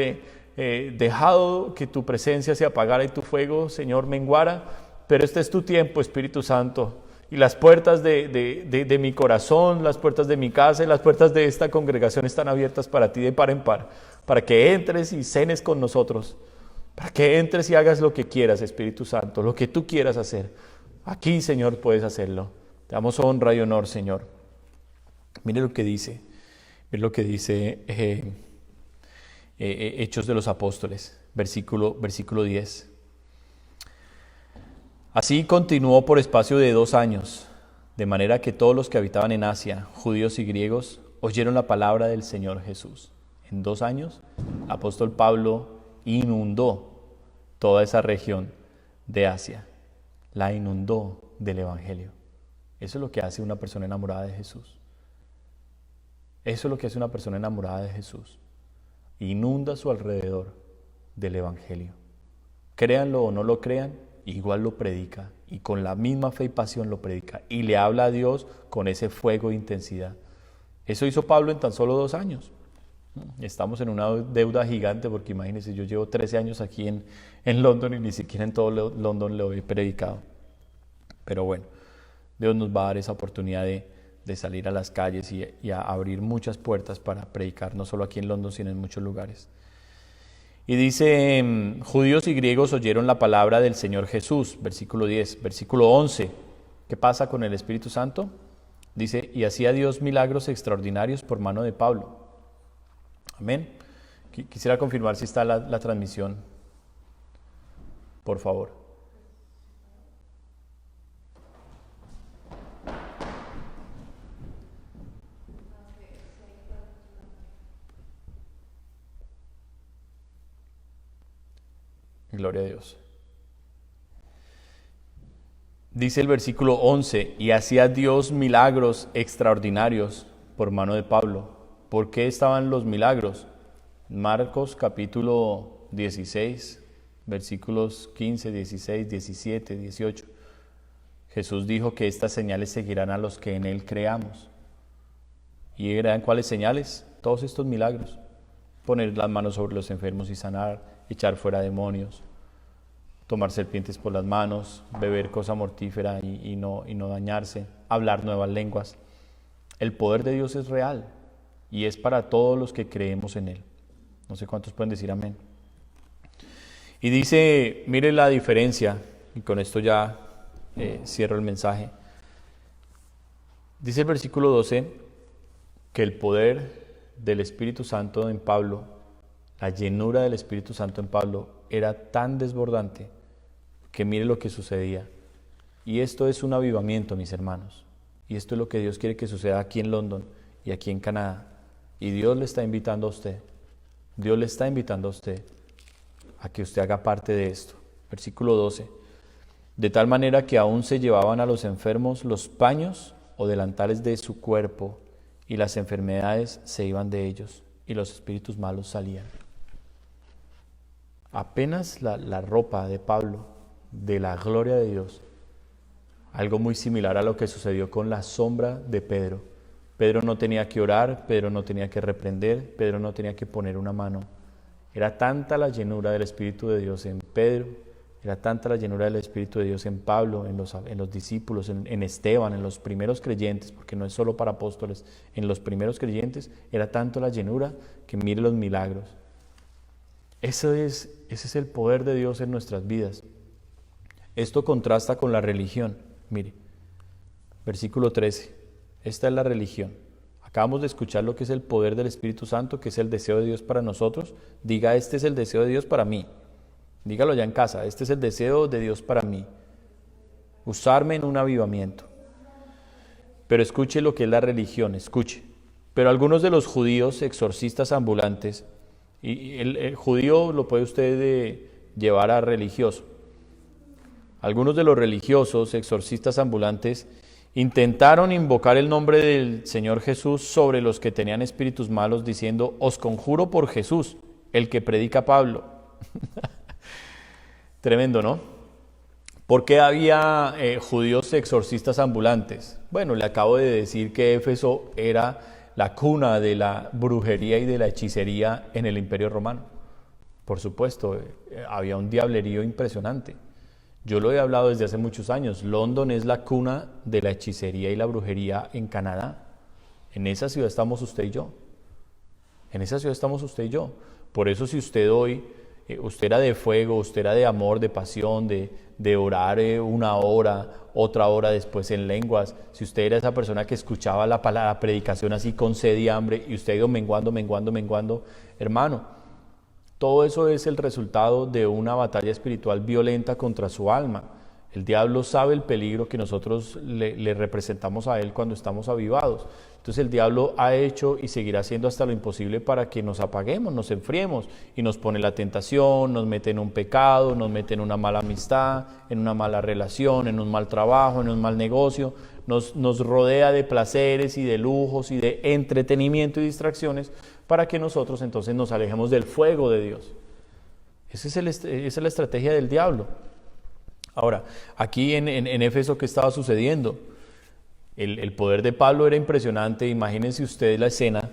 dejado que tu presencia se apagara y tu fuego, Señor, menguara. Pero este es tu tiempo, Espíritu Santo. Y las puertas de mi corazón, las puertas de mi casa y las puertas de esta congregación están abiertas para ti de par en par, para que entres y cenes con nosotros, para que entres y hagas lo que quieras, Espíritu Santo, lo que tú quieras hacer. Aquí, Señor, puedes hacerlo. Te damos honra y honor, Señor. Mire lo que dice, Hechos de los Apóstoles, versículo 10. Así continuó por espacio de 2 años, de manera que todos los que habitaban en Asia, judíos y griegos, oyeron la palabra del Señor Jesús. En 2 años, el apóstol Pablo inundó toda esa región de Asia, la inundó del Evangelio. Eso es lo que hace una persona enamorada de Jesús. Eso es lo que hace una persona enamorada de Jesús. Inunda a su alrededor del Evangelio. Créanlo o no lo crean, igual lo predica y con la misma fe y pasión lo predica y le habla a Dios con ese fuego e intensidad. Eso hizo Pablo en tan solo 2 años. Estamos en una deuda gigante porque imagínense, yo llevo 13 años aquí en London y ni siquiera en todo London lo he predicado. Pero bueno, Dios nos va a dar esa oportunidad de salir a las calles y a abrir muchas puertas para predicar, no solo aquí en London, sino en muchos lugares. Y dice, judíos y griegos oyeron la palabra del Señor Jesús, versículo 10, versículo 11. ¿Qué pasa con el Espíritu Santo? Dice, y hacía Dios milagros extraordinarios por mano de Pablo. Amén. Quisiera confirmar si está la transmisión, por favor. Gloria a Dios. Dice el versículo 11, y hacía Dios milagros extraordinarios por mano de Pablo. ¿Por qué estaban los milagros? Marcos capítulo 16, versículos 15, 16, 17, 18. Jesús dijo que estas señales seguirán a los que en Él creamos. ¿Y eran cuáles señales? Todos estos milagros. Poner las manos sobre los enfermos y sanar, echar fuera demonios, tomar serpientes por las manos, beber cosa mortífera y no dañarse, hablar nuevas lenguas. El poder de Dios es real y es para todos los que creemos en Él. No sé cuántos pueden decir amén. Y dice, mire la diferencia, y con esto ya cierro el mensaje. Dice el versículo 12 que el poder del Espíritu Santo en Pablo, la llenura del Espíritu Santo en Pablo era tan desbordante que mire lo que sucedía. Y esto es un avivamiento, mis hermanos. Y esto es lo que Dios quiere que suceda aquí en London y aquí en Canadá. Y Dios le está invitando a usted. Dios le está invitando a usted a que usted haga parte de esto. Versículo 12. De tal manera que aún se llevaban a los enfermos los paños o delantales de su cuerpo, y las enfermedades se iban de ellos, y los espíritus malos salían. Apenas la ropa de Pablo, de la gloria de Dios, algo muy similar a lo que sucedió con la sombra de Pedro. Pedro no tenía que orar, Pedro no tenía que reprender, Pedro no tenía que poner una mano. Era tanta la llenura del Espíritu de Dios en Pedro, era tanta la llenura del Espíritu de Dios en Pablo, en los discípulos, en Esteban, en los primeros creyentes, porque no es solo para apóstoles, en los primeros creyentes era tanto la llenura que mire los milagros. Ese es el poder de Dios en nuestras vidas. Esto contrasta con la religión. Mire, versículo 13, esta es la religión. Acabamos de escuchar lo que es el poder del Espíritu Santo, que es el deseo de Dios para nosotros. Diga, este es el deseo de Dios para mí. Dígalo ya en casa, este es el deseo de Dios para mí. Usarme en un avivamiento. Pero escuche lo que es la religión, escuche. Pero algunos de los judíos exorcistas ambulantes, y el judío lo puede usted llevar a religioso. Algunos de los religiosos exorcistas ambulantes intentaron invocar el nombre del Señor Jesús sobre los que tenían espíritus malos, diciendo, os conjuro por Jesús, el que predica Pablo. Tremendo, ¿no? ¿Por qué había judíos exorcistas ambulantes? Bueno, le acabo de decir que Éfeso era la cuna de la brujería y de la hechicería en el Imperio Romano. Por supuesto, había un diablerío impresionante. Yo lo he hablado desde hace muchos años. London es la cuna de la hechicería y la brujería en Canadá. En esa ciudad estamos usted y yo. En esa ciudad estamos usted y yo. Por eso si usted hoy, usted era de fuego, usted era de amor, de pasión, de orar una hora, otra hora después en lenguas, si usted era esa persona que escuchaba la predicación así con sed y hambre y usted ha ido menguando, hermano, todo eso es el resultado de una batalla espiritual violenta contra su alma. El diablo sabe el peligro que nosotros le representamos a él cuando estamos avivados. Entonces el diablo ha hecho y seguirá haciendo hasta lo imposible para que nos apaguemos, nos enfriemos y nos pone la tentación, nos mete en un pecado, nos mete en una mala amistad, en una mala relación, en un mal trabajo, en un mal negocio, nos rodea de placeres y de lujos y de entretenimiento y distracciones para que nosotros entonces nos alejemos del fuego de Dios. Esa es la estrategia del diablo. Ahora, aquí en Éfeso, ¿qué estaba sucediendo? El poder de Pablo era impresionante. Imagínense ustedes la escena.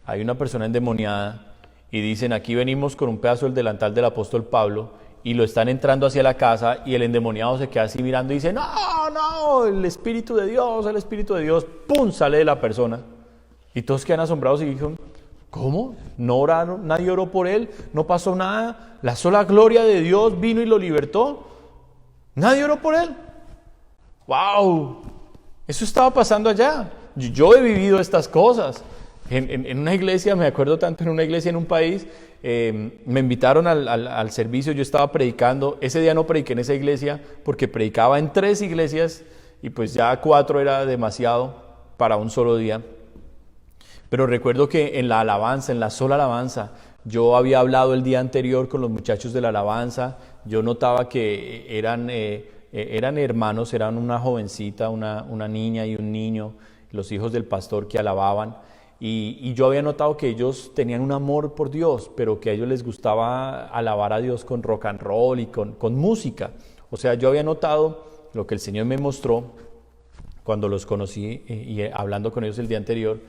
Hay una persona endemoniada y dicen, aquí venimos con un pedazo del delantal del apóstol Pablo, y lo están entrando hacia la casa y el endemoniado se queda así mirando y dice, no, el Espíritu de Dios, ¡pum!, sale de la persona. Y todos quedan asombrados y dicen, ¿cómo? ¿No oraron? ¿Nadie oró por él? ¿No pasó nada? ¿La sola gloria de Dios vino y lo libertó? ¿Nadie oró por él? ¡Wow! Eso estaba pasando allá. Yo he vivido estas cosas. En una iglesia, me acuerdo tanto, en una iglesia en un país, me invitaron al servicio, yo estaba predicando. Ese día no prediqué en esa iglesia porque predicaba en 3 iglesias y pues ya 4 era demasiado para un solo día. Pero recuerdo que en la alabanza, en la sola alabanza, yo había hablado el día anterior con los muchachos de la alabanza. Yo notaba que eran hermanos, eran una jovencita, una niña y un niño, los hijos del pastor que alababan. Y yo había notado que ellos tenían un amor por Dios, pero que a ellos les gustaba alabar a Dios con rock and roll y con música. O sea, yo había notado lo que el Señor me mostró cuando los conocí y hablando con ellos el día anterior.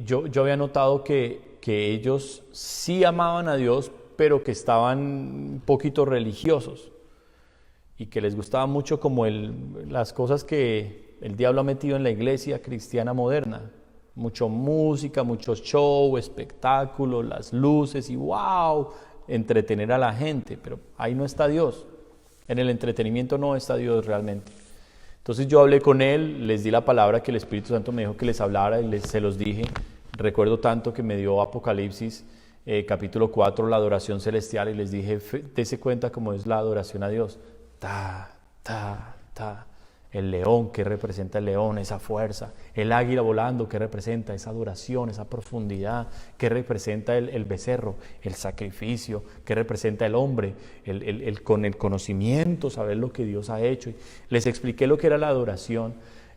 Yo había notado que ellos sí amaban a Dios, pero que estaban un poquito religiosos y que les gustaba mucho como las cosas que el diablo ha metido en la iglesia cristiana moderna. Mucha música, mucho show, espectáculo, las luces y wow, entretener a la gente, pero ahí no está Dios. En el entretenimiento no está Dios realmente. Entonces yo hablé con él, les di la palabra que el Espíritu Santo me dijo que les hablara y se los dije. Recuerdo tanto que me dio Apocalipsis capítulo 4, la adoración celestial, y les dije, dése cuenta cómo es la adoración a Dios. Ta, ta, ta. El león, que representa el león, esa fuerza. El águila volando, que representa esa adoración, esa profundidad. Que representa el becerro, el sacrificio. Que representa el hombre, con el conocimiento, saber lo que Dios ha hecho. Les expliqué lo que era la adoración.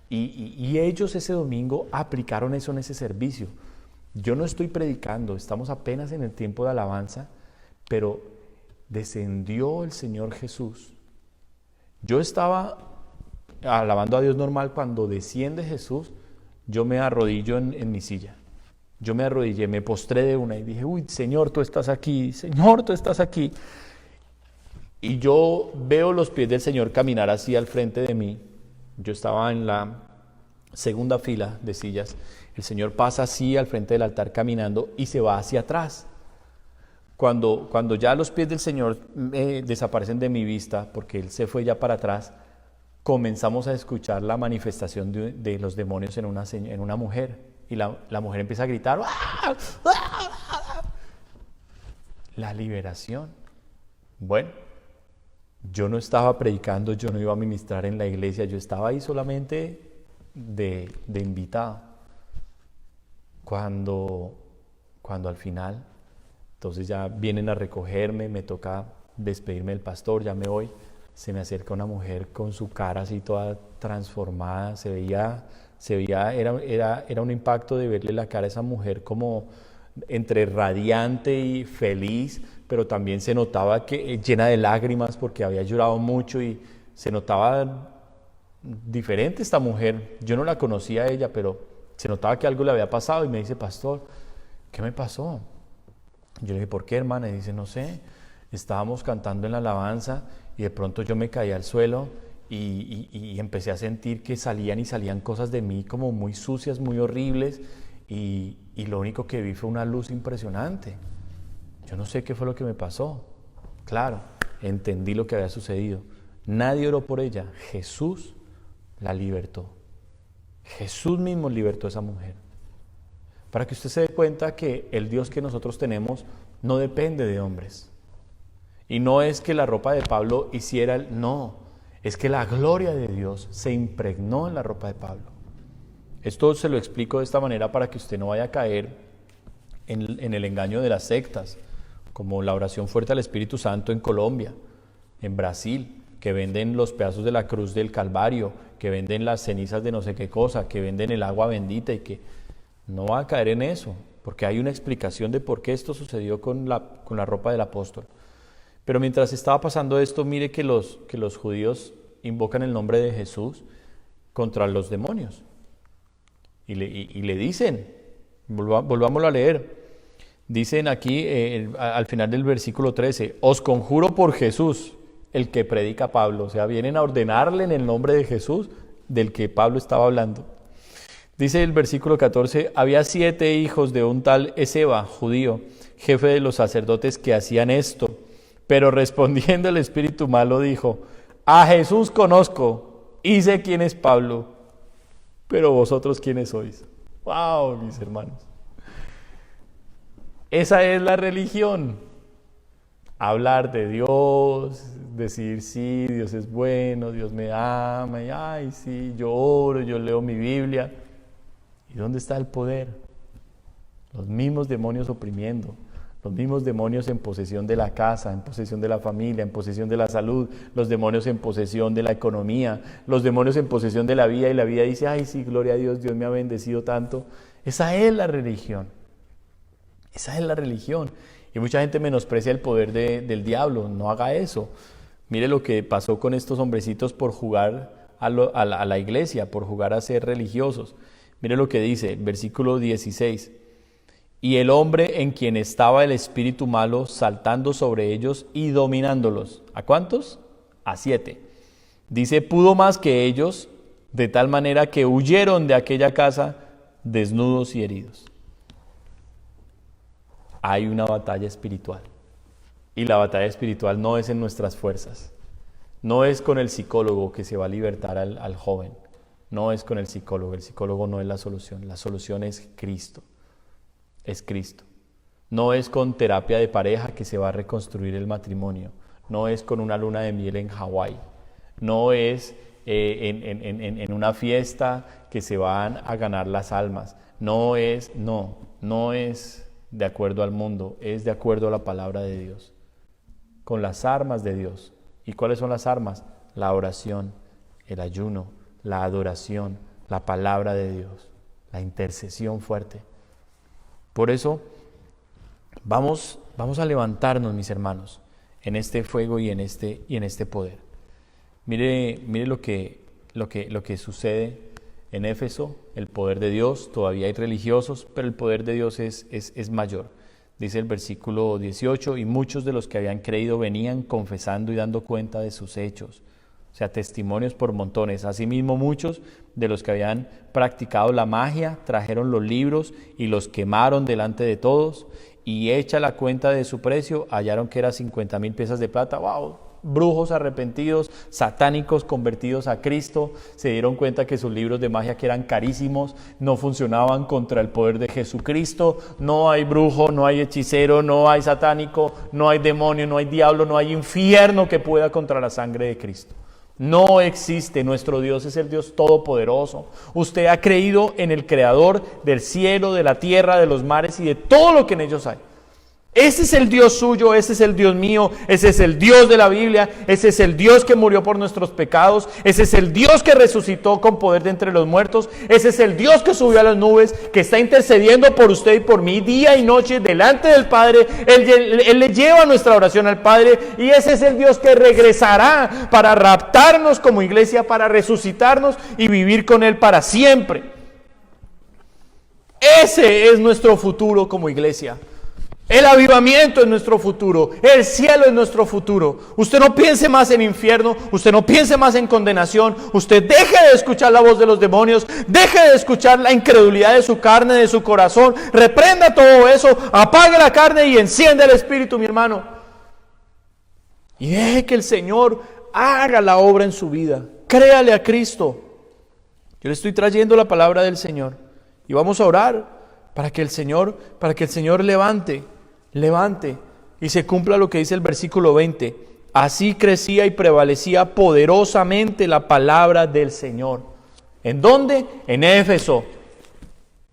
Y ellos ese domingo aplicaron eso en ese servicio. Yo no estoy predicando, estamos apenas en el tiempo de alabanza, pero descendió el Señor Jesús. Yo estaba alabando a Dios normal. Cuando desciende Jesús, yo me arrodillo en mi silla. Yo me arrodillé, me postré de una y dije, uy, Señor, tú estás aquí, Señor, tú estás aquí. Y yo veo los pies del Señor caminar así al frente de mí. Yo estaba en la segunda fila de sillas. El Señor pasa así al frente del altar caminando y se va hacia atrás. Cuando ya los pies del Señor desaparecen de mi vista, porque Él se fue ya para atrás, comenzamos a escuchar la manifestación de los demonios en una mujer. Y la mujer empieza a gritar. ¡Ah! ¡Ah! La liberación. Bueno, yo no estaba predicando, yo no iba a ministrar en la iglesia, yo estaba ahí solamente de invitado. Cuando al final, entonces ya vienen a recogerme, me toca despedirme del pastor, ya me voy. Se me acerca una mujer con su cara así toda transformada, se veía, era un impacto de verle la cara a esa mujer como entre radiante y feliz, pero también se notaba que llena de lágrimas porque había llorado mucho y se notaba diferente esta mujer. Yo no la conocía a ella, pero se notaba que algo le había pasado y me dice, pastor, ¿qué me pasó? Yo le dije, ¿por qué, hermana? Y dice, no sé, estábamos cantando en la alabanza y de pronto yo me caí al suelo y empecé a sentir que salían cosas de mí como muy sucias, muy horribles y lo único que vi fue una luz impresionante. Yo no sé qué fue lo que me pasó. Claro, entendí lo que había sucedido. Nadie oró por ella, Jesús la libertó. Jesús mismo libertó a esa mujer. Para que usted se dé cuenta que el Dios que nosotros tenemos no depende de hombres. Y no es que la ropa de Pablo hiciera no, es que la gloria de Dios se impregnó en la ropa de Pablo. Esto se lo explico de esta manera para que usted no vaya a caer en el engaño de las sectas, como la oración fuerte al Espíritu Santo en Colombia, en Brasil, que venden los pedazos de la cruz del Calvario, que venden las cenizas de no sé qué cosa, que venden el agua bendita y que no va a caer en eso, porque hay una explicación de por qué esto sucedió con la ropa del apóstol. Pero mientras estaba pasando esto, mire que los judíos invocan el nombre de Jesús contra los demonios. Y le dicen, volvámoslo a leer, dicen aquí al final del versículo 13, os conjuro por Jesús, el que predica Pablo. O sea, vienen a ordenarle en el nombre de Jesús del que Pablo estaba hablando. Dice el versículo 14, había 7 hijos de un tal Eseba, judío, jefe de los sacerdotes que hacían esto. Pero respondiendo el espíritu malo dijo, a Jesús conozco y sé quién es Pablo, pero vosotros quiénes sois. ¡Wow, mis hermanos! Esa es la religión. Hablar de Dios, decir sí, Dios es bueno, Dios me ama, y ay sí, yo oro, yo leo mi Biblia. ¿Y dónde está el poder? Los mismos demonios oprimiendo. Los mismos demonios en posesión de la casa, en posesión de la familia, en posesión de la salud, los demonios en posesión de la economía, los demonios en posesión de la vida, y la vida dice, ay sí, gloria a Dios, Dios me ha bendecido tanto. Esa es la religión. Esa es la religión. Y mucha gente menosprecia el poder del diablo. No haga eso. Mire lo que pasó con estos hombrecitos por jugar a la iglesia, por jugar a ser religiosos. Mire lo que dice, versículo 16. Y el hombre en quien estaba el espíritu malo saltando sobre ellos y dominándolos. ¿A cuántos? A 7. Dice, pudo más que ellos, de tal manera que huyeron de aquella casa desnudos y heridos. Hay una batalla espiritual. Y la batalla espiritual no es en nuestras fuerzas. No es con el psicólogo que se va a libertar al joven. No es con el psicólogo no es la solución es Cristo. Es Cristo. No es con terapia de pareja que se va a reconstruir el matrimonio. No es con una luna de miel en Hawái. No es en una fiesta que se van a ganar las almas. No es de acuerdo al mundo, es de acuerdo a la palabra de Dios. Con las armas de Dios. ¿Y cuáles son las armas? La oración, el ayuno, la adoración, la palabra de Dios, la intercesión fuerte. Por eso, vamos a levantarnos, mis hermanos, en este fuego y en este poder. Mire lo que sucede en Éfeso, el poder de Dios. Todavía hay religiosos, pero el poder de Dios es mayor. Dice el versículo 18, y muchos de los que habían creído venían confesando y dando cuenta de sus hechos. O sea, testimonios por montones. Asimismo, muchos de los que habían practicado la magia trajeron los libros y los quemaron delante de todos, y hecha la cuenta de su precio, hallaron que era 50,000 piezas de plata. ¡Wow! Brujos arrepentidos, satánicos convertidos a Cristo, se dieron cuenta que sus libros de magia, que eran carísimos, no funcionaban contra el poder de Jesucristo. No hay brujo, no hay hechicero, no hay satánico, no hay demonio, no hay diablo, no hay infierno que pueda contra la sangre de Cristo. No existe. Nuestro Dios es el Dios todopoderoso. Usted ha creído en el Creador del cielo, de la tierra, de los mares y de todo lo que en ellos hay. Ese es el Dios suyo, ese es el Dios mío, ese es el Dios de la Biblia, ese es el Dios que murió por nuestros pecados, ese es el Dios que resucitó con poder de entre los muertos, ese es el Dios que subió a las nubes, que está intercediendo por usted y por mí día y noche delante del Padre. Él le lleva nuestra oración al Padre, y ese es el Dios que regresará para raptarnos como iglesia, para resucitarnos y vivir con Él para siempre. Ese es nuestro futuro como iglesia. El avivamiento es nuestro futuro, el cielo es nuestro futuro. Usted no piense más en infierno, usted no piense más en condenación, usted deje de escuchar la voz de los demonios, deje de escuchar la incredulidad de su carne, de su corazón, reprenda todo eso, apague la carne y encienda el espíritu, mi hermano. Y deje que el Señor haga la obra en su vida, créale a Cristo. Yo le estoy trayendo la palabra del Señor y vamos a orar para que el Señor levante y se cumpla lo que dice el versículo 20. Así crecía y prevalecía poderosamente la palabra del Señor. ¿En dónde? En Éfeso,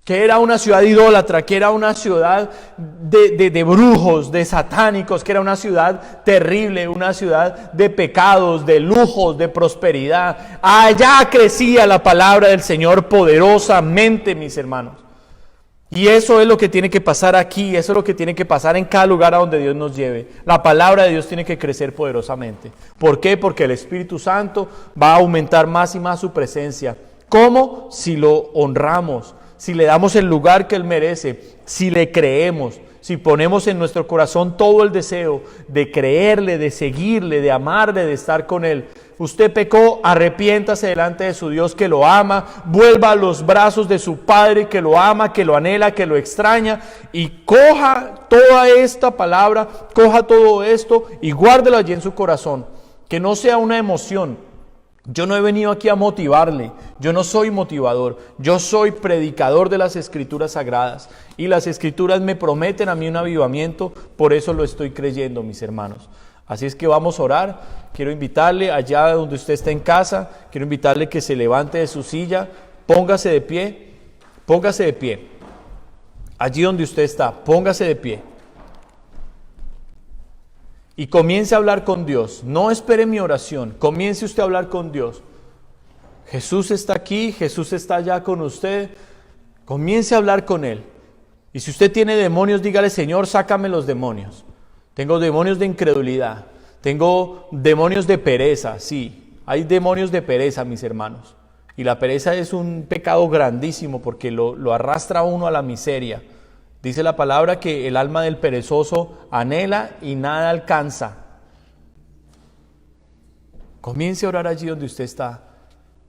que era una ciudad idólatra, que era una ciudad de brujos, de satánicos, que era una ciudad terrible, una ciudad de pecados, de lujos, de prosperidad. Allá crecía la palabra del Señor poderosamente, mis hermanos. Y eso es lo que tiene que pasar aquí, eso es lo que tiene que pasar en cada lugar a donde Dios nos lleve. La palabra de Dios tiene que crecer poderosamente. ¿Por qué? Porque el Espíritu Santo va a aumentar más y más su presencia. ¿Cómo? Si lo honramos, si le damos el lugar que Él merece, si le creemos, si ponemos en nuestro corazón todo el deseo de creerle, de seguirle, de amarle, de estar con Él. Usted pecó, arrepiéntase delante de su Dios que lo ama, vuelva a los brazos de su Padre que lo ama, que lo anhela, que lo extraña, y coja toda esta palabra, coja todo esto y guárdelo allí en su corazón. Que no sea una emoción. Yo no he venido aquí a motivarle, yo no soy motivador, yo soy predicador de las Escrituras Sagradas, y las Escrituras me prometen a mí un avivamiento, por eso lo estoy creyendo, mis hermanos. Así es que vamos a orar. Quiero invitarle allá donde usted está en casa, quiero invitarle que se levante de su silla, póngase de pie, allí donde usted está, póngase de pie y comience a hablar con Dios. No espere mi oración, comience usted a hablar con Dios. Jesús está aquí, Jesús está allá con usted, comience a hablar con Él. Y si usted tiene demonios, dígale: Señor, sácame los demonios. Tengo demonios de incredulidad, tengo demonios de pereza. Sí, hay demonios de pereza, mis hermanos. Y la pereza es un pecado grandísimo porque lo arrastra a uno a la miseria. Dice la palabra que el alma del perezoso anhela y nada alcanza. Comience a orar allí donde usted está.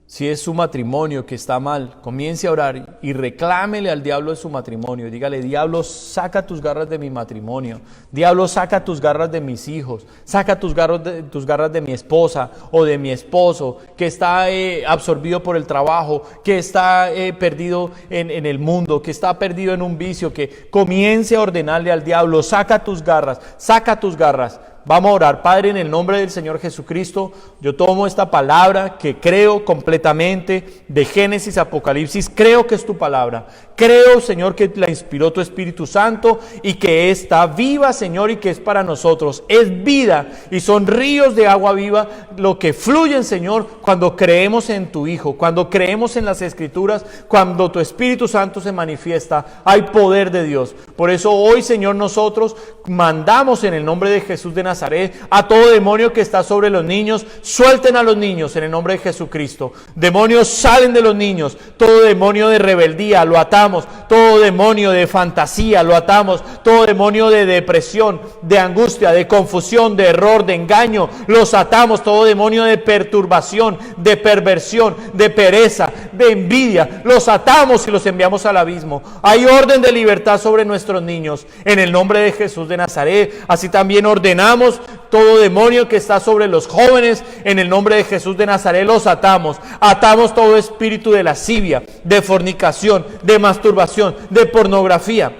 Si es su matrimonio que está mal, comience a orar y reclámele al diablo de su matrimonio. Dígale: diablo, saca tus garras de mi matrimonio. Diablo, saca tus garras de mis hijos. Saca tus garras de mi esposa o de mi esposo, que está absorbido por el trabajo, que está perdido en el mundo, que está perdido en un vicio. Que comience a ordenarle al diablo: saca tus garras, saca tus garras. Vamos a orar. Padre, en el nombre del Señor Jesucristo, yo tomo esta palabra que creo completamente de Génesis, Apocalipsis. Creo que es tu palabra. Creo, Señor, que la inspiró tu Espíritu Santo y que está viva, Señor, y que es para nosotros. Es vida y son ríos de agua viva lo que fluyen, Señor, cuando creemos en tu Hijo, cuando creemos en las Escrituras, cuando tu Espíritu Santo se manifiesta. Hay poder de Dios. Por eso hoy, Señor, nosotros mandamos en el nombre de Jesús de Nazaret a todo demonio que está sobre los niños. Suelten a los niños en el nombre de Jesucristo. Demonios salen de los niños. Todo demonio de rebeldía lo atamos. Todo demonio de fantasía lo atamos. Todo demonio de depresión, de angustia, de confusión, de error, de engaño, los atamos. Todo demonio de perturbación, de perversión, de pereza, de envidia, los atamos y los enviamos al abismo. Hay orden de libertad sobre nuestros niños en el nombre de Jesús de Nazaret. Así también ordenamos todo demonio que está sobre los jóvenes en el nombre de Jesús de Nazaret. Los atamos. Atamos todo espíritu de lascivia, de fornicación, de masturbación, de pornografía,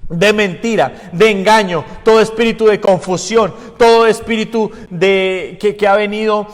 de mentira, de engaño, todo espíritu de confusión, todo espíritu de que ha venido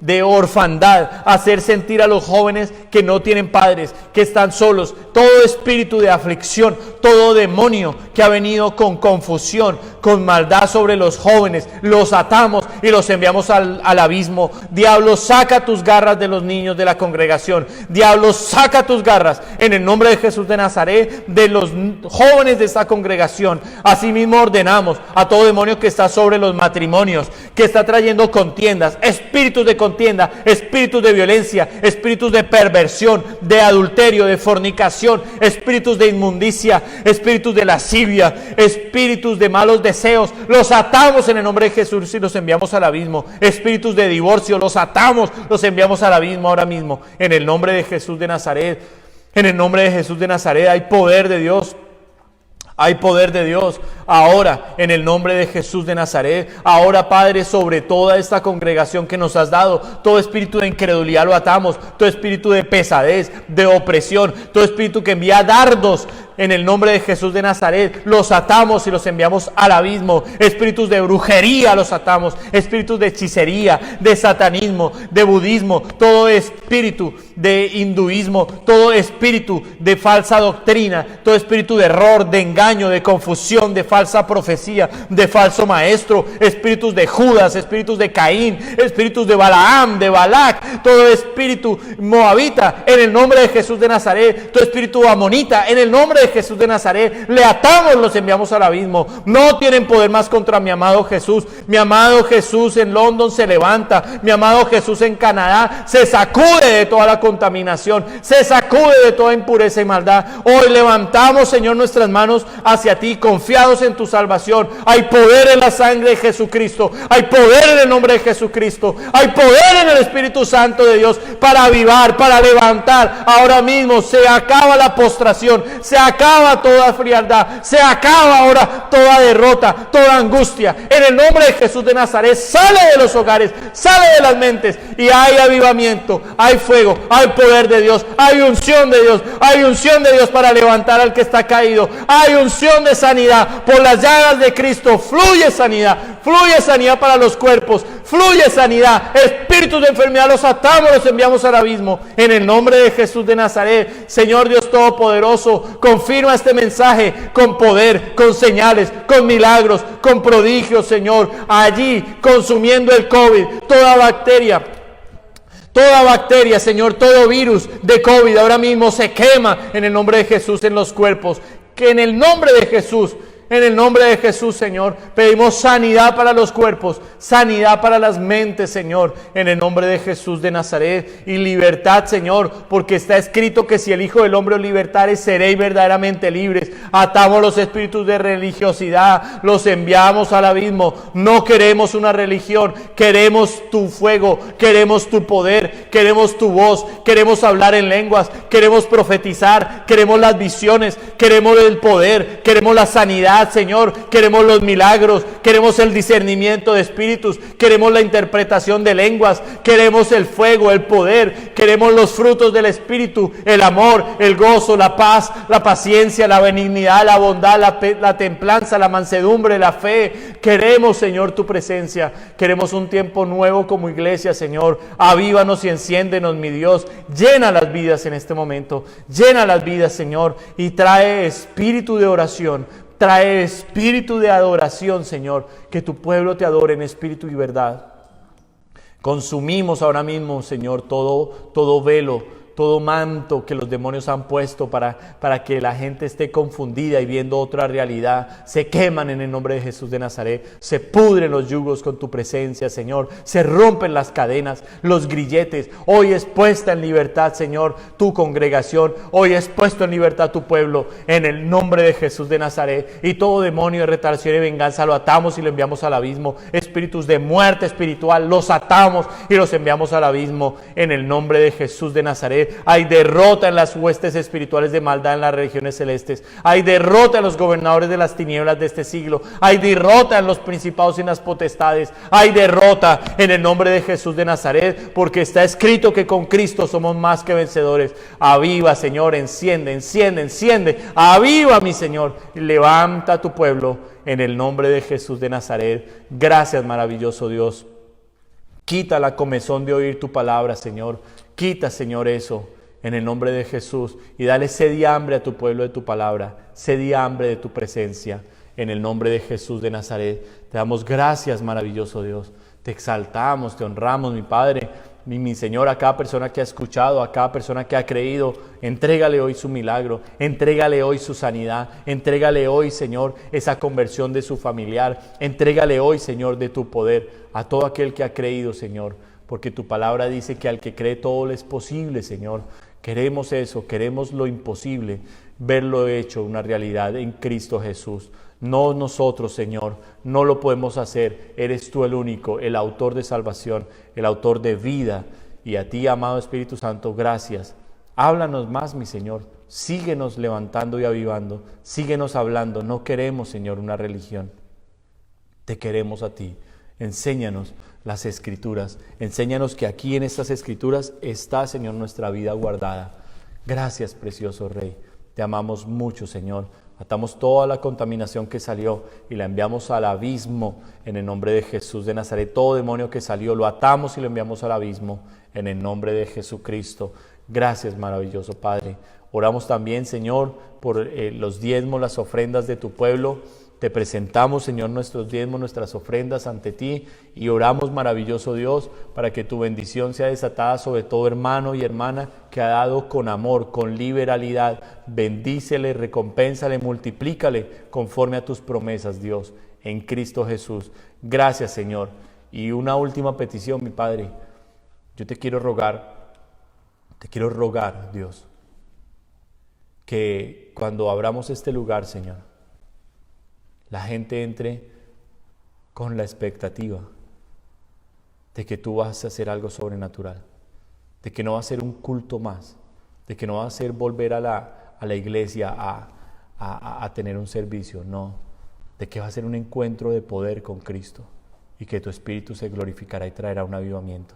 de orfandad, hacer sentir a los jóvenes que no tienen padres, que están solos, todo espíritu de aflicción, todo demonio que ha venido con confusión, con maldad sobre los jóvenes, los atamos y los enviamos al abismo. Diablo, saca tus garras de los niños de la congregación. Diablo, saca tus garras en el nombre de Jesús de Nazaret de los jóvenes de esta congregación. Asimismo ordenamos a todo demonio que está sobre los matrimonios, que está trayendo contiendas, espíritus de contienda, espíritus de violencia, espíritus de perversión, de adulterio, de fornicación, espíritus de inmundicia, espíritus de lascivia, espíritus de malos deseos, los atamos en el nombre de Jesús y los enviamos al abismo. Espíritus de divorcio, los atamos, los enviamos al abismo ahora mismo, en el nombre de Jesús de Nazaret. En el nombre de Jesús de Nazaret hay poder de Dios. Hay poder de Dios ahora en el nombre de Jesús de Nazaret. Ahora, Padre, sobre toda esta congregación que nos has dado, todo espíritu de incredulidad lo atamos, todo espíritu de pesadez, de opresión, todo espíritu que envía dardos, en el nombre de Jesús de Nazaret, los atamos y los enviamos al abismo. Espíritus de brujería los atamos, espíritus de hechicería, de satanismo, de budismo, todo espíritu de hinduismo, todo espíritu de falsa doctrina, todo espíritu de error, de engaño, de confusión, de falsa profecía, de falso maestro, espíritus de Judas, espíritus de Caín, espíritus de Balaam, de Balac, todo espíritu moabita, en el nombre de Jesús de Nazaret, todo espíritu amonita, en el nombre de Jesús de Nazaret, le atamos, los enviamos al abismo. No tienen poder más contra mi amado Jesús. Mi amado Jesús en London se levanta, mi amado Jesús en Canadá se sacude de toda la contaminación, se sacude de toda impureza y maldad. Hoy levantamos, Señor, nuestras manos hacia ti, confiados en tu salvación. Hay poder en la sangre de Jesucristo, hay poder en el nombre de Jesucristo, hay poder en el Espíritu Santo de Dios para avivar, para levantar. Ahora mismo se acaba la postración, se acaba toda frialdad, se acaba ahora toda derrota, toda angustia. En el nombre de Jesús de Nazaret, sale de los hogares, sale de las mentes, y hay avivamiento, hay fuego, hay poder de Dios, hay unción de Dios, hay unción de Dios para levantar al que está caído, hay unción de sanidad. Por las llagas de Cristo fluye sanidad para los cuerpos, fluye sanidad. Espíritus de enfermedad los atamos, los enviamos al abismo, en el nombre de Jesús de Nazaret. Señor Dios Todopoderoso, confirma este mensaje con poder, con señales, con milagros, con prodigios, Señor, allí consumiendo el COVID, toda bacteria, Señor, todo virus de COVID ahora mismo se quema en el nombre de Jesús en los cuerpos. Que en el nombre de Jesús En el nombre de Jesús, Señor, pedimos sanidad para los cuerpos, sanidad para las mentes, Señor, en el nombre de Jesús de Nazaret, y libertad, Señor, porque está escrito que si el Hijo del Hombre os libertare, seréis verdaderamente libres. Atamos los espíritus de religiosidad, los enviamos al abismo. No queremos una religión, queremos tu fuego, queremos tu poder, queremos tu voz, queremos hablar en lenguas, queremos profetizar, queremos las visiones, queremos el poder, queremos la sanidad, Señor, queremos los milagros, queremos el discernimiento de espíritus, queremos la interpretación de lenguas, queremos el fuego, el poder, queremos los frutos del Espíritu, el amor, el gozo, la paz, la paciencia, la benignidad, la bondad, la templanza, la mansedumbre, la fe. Queremos, Señor, tu presencia, queremos un tiempo nuevo como iglesia, Señor. Avívanos y enciéndenos, mi Dios, llena las vidas en este momento, llena las vidas, Señor, y trae espíritu de oración. Trae espíritu de adoración, Señor, que tu pueblo te adore en espíritu y verdad. Consumimos ahora mismo, Señor, todo velo, todo manto que los demonios han puesto para que la gente esté confundida y viendo otra realidad. Se queman en el nombre de Jesús de Nazaret. Se pudren los yugos con tu presencia, Señor. Se rompen las cadenas, los grilletes. Hoy es puesta en libertad, Señor, tu congregación. Hoy es puesto en libertad tu pueblo, en el nombre de Jesús de Nazaret. Y todo demonio de retardación y venganza lo atamos y lo enviamos al abismo. Espíritus de muerte espiritual los atamos y los enviamos al abismo en el nombre de Jesús de Nazaret. Hay derrota en las huestes espirituales de maldad en las regiones celestes. Hay derrota en los gobernadores de las tinieblas de este siglo. Hay derrota en los principados y en las potestades. Hay derrota en el nombre de Jesús de Nazaret, porque está escrito que con Cristo somos más que vencedores. Aviva, Señor, enciende, enciende, enciende. Aviva, mi Señor, y levanta a tu pueblo en el nombre de Jesús de Nazaret. Gracias, maravilloso Dios. Quita la comezón de oír tu palabra, Señor. Quita, Señor, eso en el nombre de Jesús, y dale sed y hambre a tu pueblo de tu palabra, sed y hambre de tu presencia, en el nombre de Jesús de Nazaret. Te damos gracias, maravilloso Dios. Te exaltamos, te honramos, mi Padre, mi Señor, a cada persona que ha escuchado, a cada persona que ha creído. Entrégale hoy su milagro, entrégale hoy su sanidad, entrégale hoy, Señor, esa conversión de su familiar, entrégale hoy, Señor, de tu poder a todo aquel que ha creído, Señor, porque tu palabra dice que al que cree todo le es posible, Señor. Queremos eso, queremos lo imposible, verlo hecho una realidad en Cristo Jesús. No nosotros, Señor, no lo podemos hacer. Eres tú el único, el autor de salvación, el autor de vida. Y a ti, amado Espíritu Santo, gracias. Háblanos más, mi Señor. Síguenos levantando y avivando. Síguenos hablando. No queremos, Señor, una religión. Te queremos a ti. Enséñanos las Escrituras. Enséñanos que aquí en estas Escrituras está, Señor, nuestra vida guardada. Gracias, precioso Rey. Te amamos mucho, Señor. Atamos toda la contaminación que salió y la enviamos al abismo en el nombre de Jesús de Nazaret. Todo demonio que salió lo atamos y lo enviamos al abismo en el nombre de Jesucristo. Gracias, maravilloso Padre. Oramos también, Señor, por los diezmos, las ofrendas de tu pueblo. Te presentamos, Señor, nuestros diezmos, nuestras ofrendas ante ti, y oramos, maravilloso Dios, para que tu bendición sea desatada sobre todo hermano y hermana que ha dado con amor, con liberalidad. Bendícele, recompénsale, multiplícale conforme a tus promesas, Dios, en Cristo Jesús. Gracias, Señor. Y una última petición, mi Padre. Yo te quiero rogar, Dios, que cuando abramos este lugar, Señor, la gente entre con la expectativa de que tú vas a hacer algo sobrenatural, de que no va a ser un culto más, de que no va a ser volver a la iglesia a tener un servicio, no, de que va a ser un encuentro de poder con Cristo y que tu Espíritu se glorificará y traerá un avivamiento.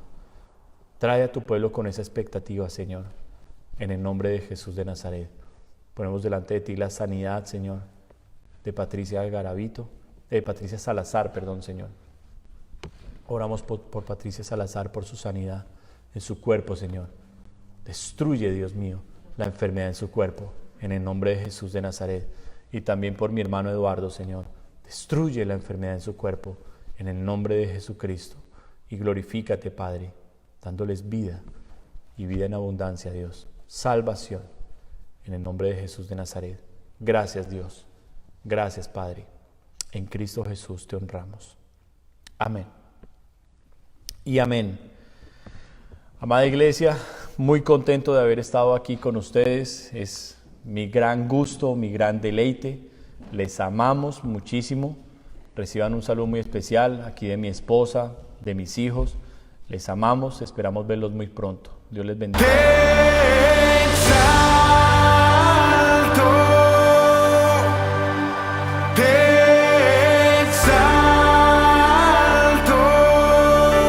Trae a tu pueblo con esa expectativa, Señor, en el nombre de Jesús de Nazaret. Ponemos delante de ti la sanidad, Señor, de Patricia Salazar, Señor. Oramos por Patricia Salazar, por su sanidad en su cuerpo, Señor. Destruye, Dios mío, la enfermedad en su cuerpo, en el nombre de Jesús de Nazaret. Y también por mi hermano Eduardo, Señor. Destruye la enfermedad en su cuerpo, en el nombre de Jesucristo. Y glorifícate, Padre, dándoles vida y vida en abundancia, Dios. Salvación, en el nombre de Jesús de Nazaret. Gracias, Dios. Gracias, Padre. En Cristo Jesús te honramos. Amén. Y amén. Amada iglesia, muy contento de haber estado aquí con ustedes. Es mi gran gusto, mi gran deleite. Les amamos muchísimo. Reciban un saludo muy especial aquí de mi esposa, de mis hijos. Les amamos, esperamos verlos muy pronto. Dios les bendiga.